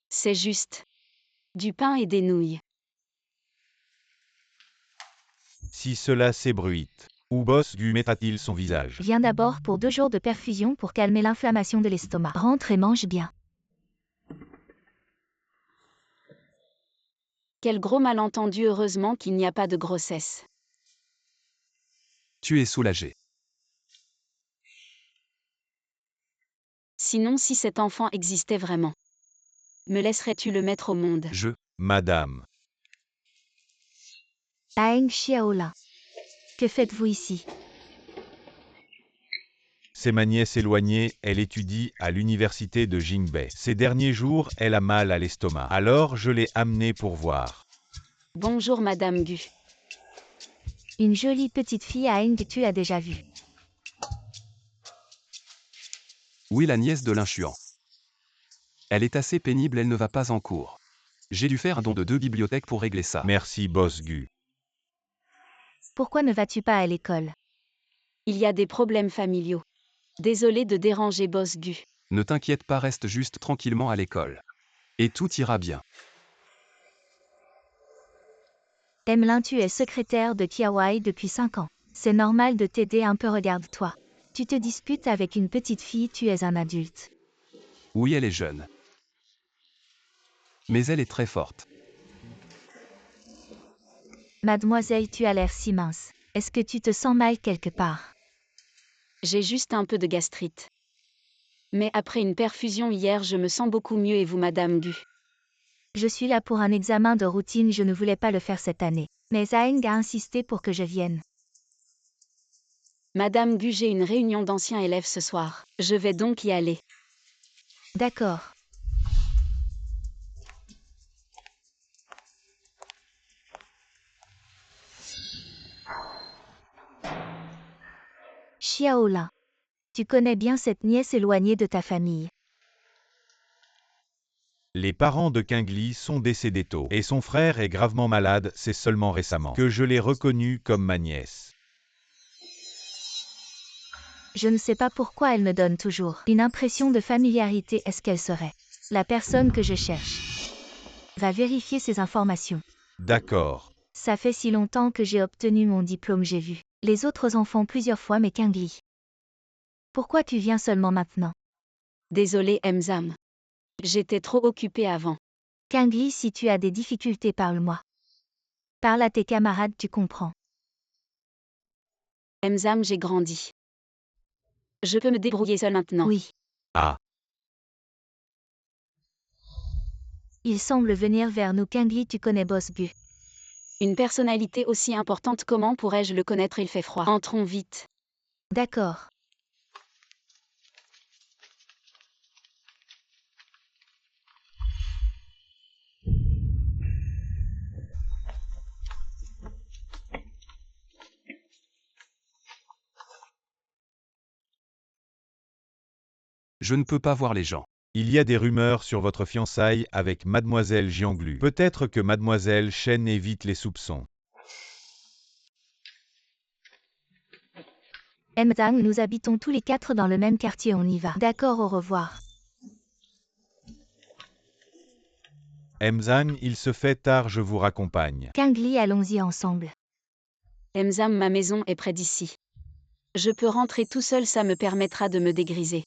C'est juste du pain et des nouilles. Si cela s'ébruite. Où Boss Gu mettra-t-il son visage? Viens d'abord pour 2 jours de perfusion pour calmer l'inflammation de l'estomac. Rentre et mange bien. Quel gros malentendu, heureusement qu'il n'y a pas de grossesse. Tu es soulagé. Sinon, si cet enfant existait vraiment, me laisserais-tu le mettre au monde? Madame. Aeng Xiaola. Que faites-vous ici? C'est ma nièce éloignée, elle étudie à l'université de Jingbei. Ces derniers jours, elle a mal à l'estomac. Alors je l'ai amenée pour voir. Bonjour Madame Gu. Une jolie petite fille Aeng que tu as déjà vue. Oui, la nièce de l'inchuan. Elle est assez pénible, elle ne va pas en cours. J'ai dû faire un don de 2 bibliothèques pour régler ça. Merci Boss Gu. Pourquoi ne vas-tu pas à l'école? Il y a des problèmes familiaux. Désolé de déranger Boss Gu. Ne t'inquiète pas, reste juste tranquillement à l'école. Et tout ira bien. Emelin, tu es secrétaire de Kiawai depuis 5 ans. C'est normal de t'aider un peu, regarde-toi. Tu te disputes avec une petite fille, tu es un adulte. Oui, elle est jeune. Mais elle est très forte. Mademoiselle, tu as l'air si mince. Est-ce que tu te sens mal quelque part? J'ai juste un peu de gastrite. Mais après une perfusion hier, je me sens beaucoup mieux. Et vous Madame Gu? Je suis là pour un examen de routine, je ne voulais pas le faire cette année. Mais Aeng a insisté pour que je vienne. Madame Gu, j'ai une réunion d'anciens élèves ce soir. Je vais donc y aller. D'accord. Xiaola. Tu connais bien cette nièce éloignée de ta famille. Les parents de Qingli sont décédés tôt, et son frère est gravement malade, c'est seulement récemment que je l'ai reconnue comme ma nièce. Je ne sais pas pourquoi elle me donne toujours une impression de familiarité. Est-ce qu'elle serait la personne que je cherche? Va vérifier ces informations. D'accord. Ça fait si longtemps que j'ai obtenu mon diplôme, j'ai vu les autres enfants plusieurs fois, mais Qingli. Pourquoi tu viens seulement maintenant? Désolé Emzam. J'étais trop occupée avant. Qingli, si tu as des difficultés, parle-moi. Parle à tes camarades, tu comprends. Emzam, j'ai grandi. Je peux me débrouiller seule maintenant. Oui. Ah. Il semble venir vers nous. Qingli, tu connais Boss Gu? Une personnalité aussi importante, comment pourrais-je le connaître? Il fait froid. Entrons vite. D'accord. Je ne peux pas voir les gens. Il y a des rumeurs sur votre fiançaille avec Mademoiselle Jianglu. Peut-être que Mademoiselle Shen évite les soupçons. Emzang, nous habitons tous les 4 dans le même quartier, on y va. D'accord, au revoir. Emzan, il se fait tard, je vous raccompagne. Qingli, allons-y ensemble. Emzam, ma maison est près d'ici. Je peux rentrer tout seul, ça me permettra de me dégriser.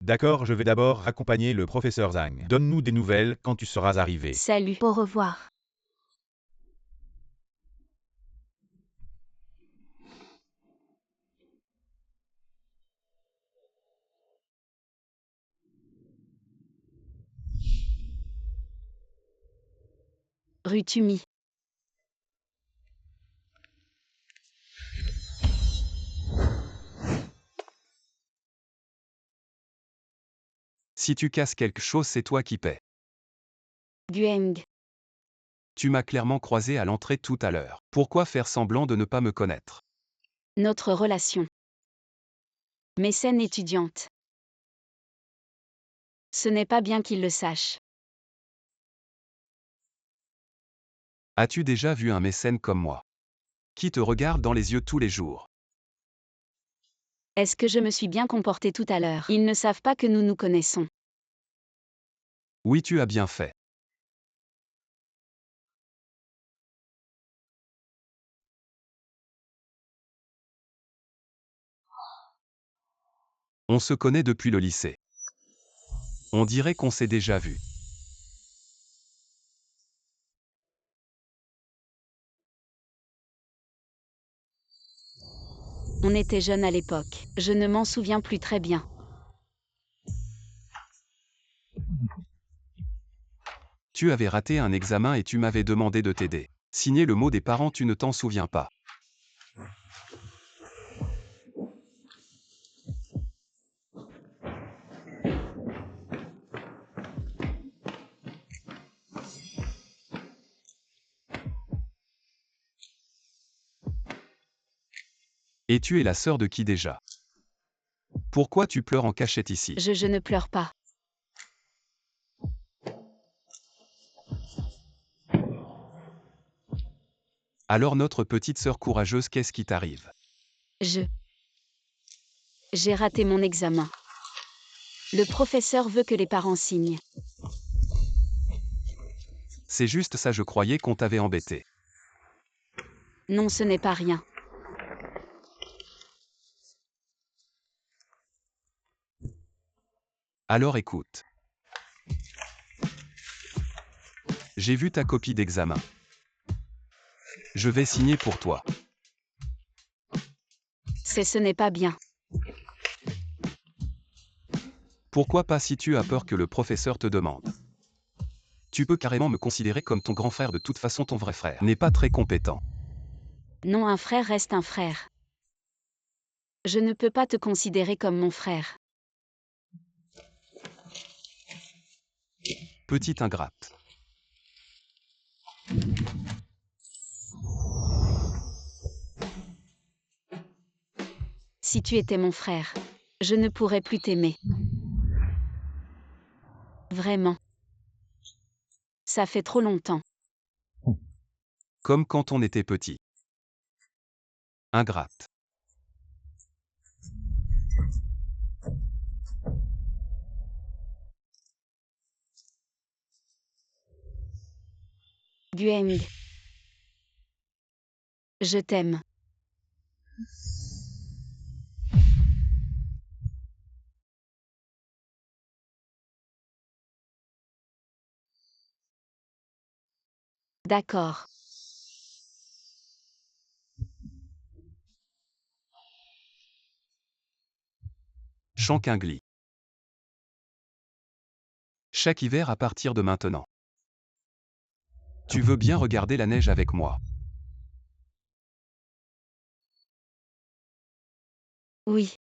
D'accord, je vais d'abord raccompagner le professeur Zhang. Donne-nous des nouvelles quand tu seras arrivé. Salut. Au revoir. Rue Tumi. Si tu casses quelque chose, c'est toi qui paies. Gueng. Tu m'as clairement croisé à l'entrée tout à l'heure. Pourquoi faire semblant de ne pas me connaître? Notre relation. Mécène étudiante. Ce n'est pas bien qu'il le sache. As-tu déjà vu un mécène comme moi? Qui te regarde dans les yeux tous les jours? Est-ce que je me suis bien comportée tout à l'heure? Ils ne savent pas que nous nous connaissons. Oui, tu as bien fait. On se connaît depuis le lycée. On dirait qu'on s'est déjà vu. On était jeunes à l'époque. Je ne m'en souviens plus très bien. Tu avais raté un examen et tu m'avais demandé de t'aider. Signer le mot des parents, tu ne t'en souviens pas. Et tu es la sœur de qui déjà? Pourquoi tu pleures en cachette ici? Je ne pleure pas. Alors notre petite sœur courageuse, qu'est-ce qui t'arrive? J'ai raté mon examen. Le professeur veut que les parents signent. C'est juste ça, je croyais qu'on t'avait embêté. Non, ce n'est pas rien. Alors écoute. J'ai vu ta copie d'examen. Je vais signer pour toi. Ce n'est pas bien. Pourquoi pas si tu as peur que le professeur te demande? Tu peux carrément me considérer comme ton grand frère, de toute façon ton vrai frère n'est pas très compétent. Non, un frère reste un frère. Je ne peux pas te considérer comme mon frère. Petite ingrate. Si tu étais mon frère, je ne pourrais plus t'aimer. Vraiment. Ça fait trop longtemps. Comme quand on était petit. Ingrate. Gueng. Je t'aime. D'accord. Chankingli. Chaque hiver à partir de maintenant. Tu veux bien regarder la neige avec moi? Oui.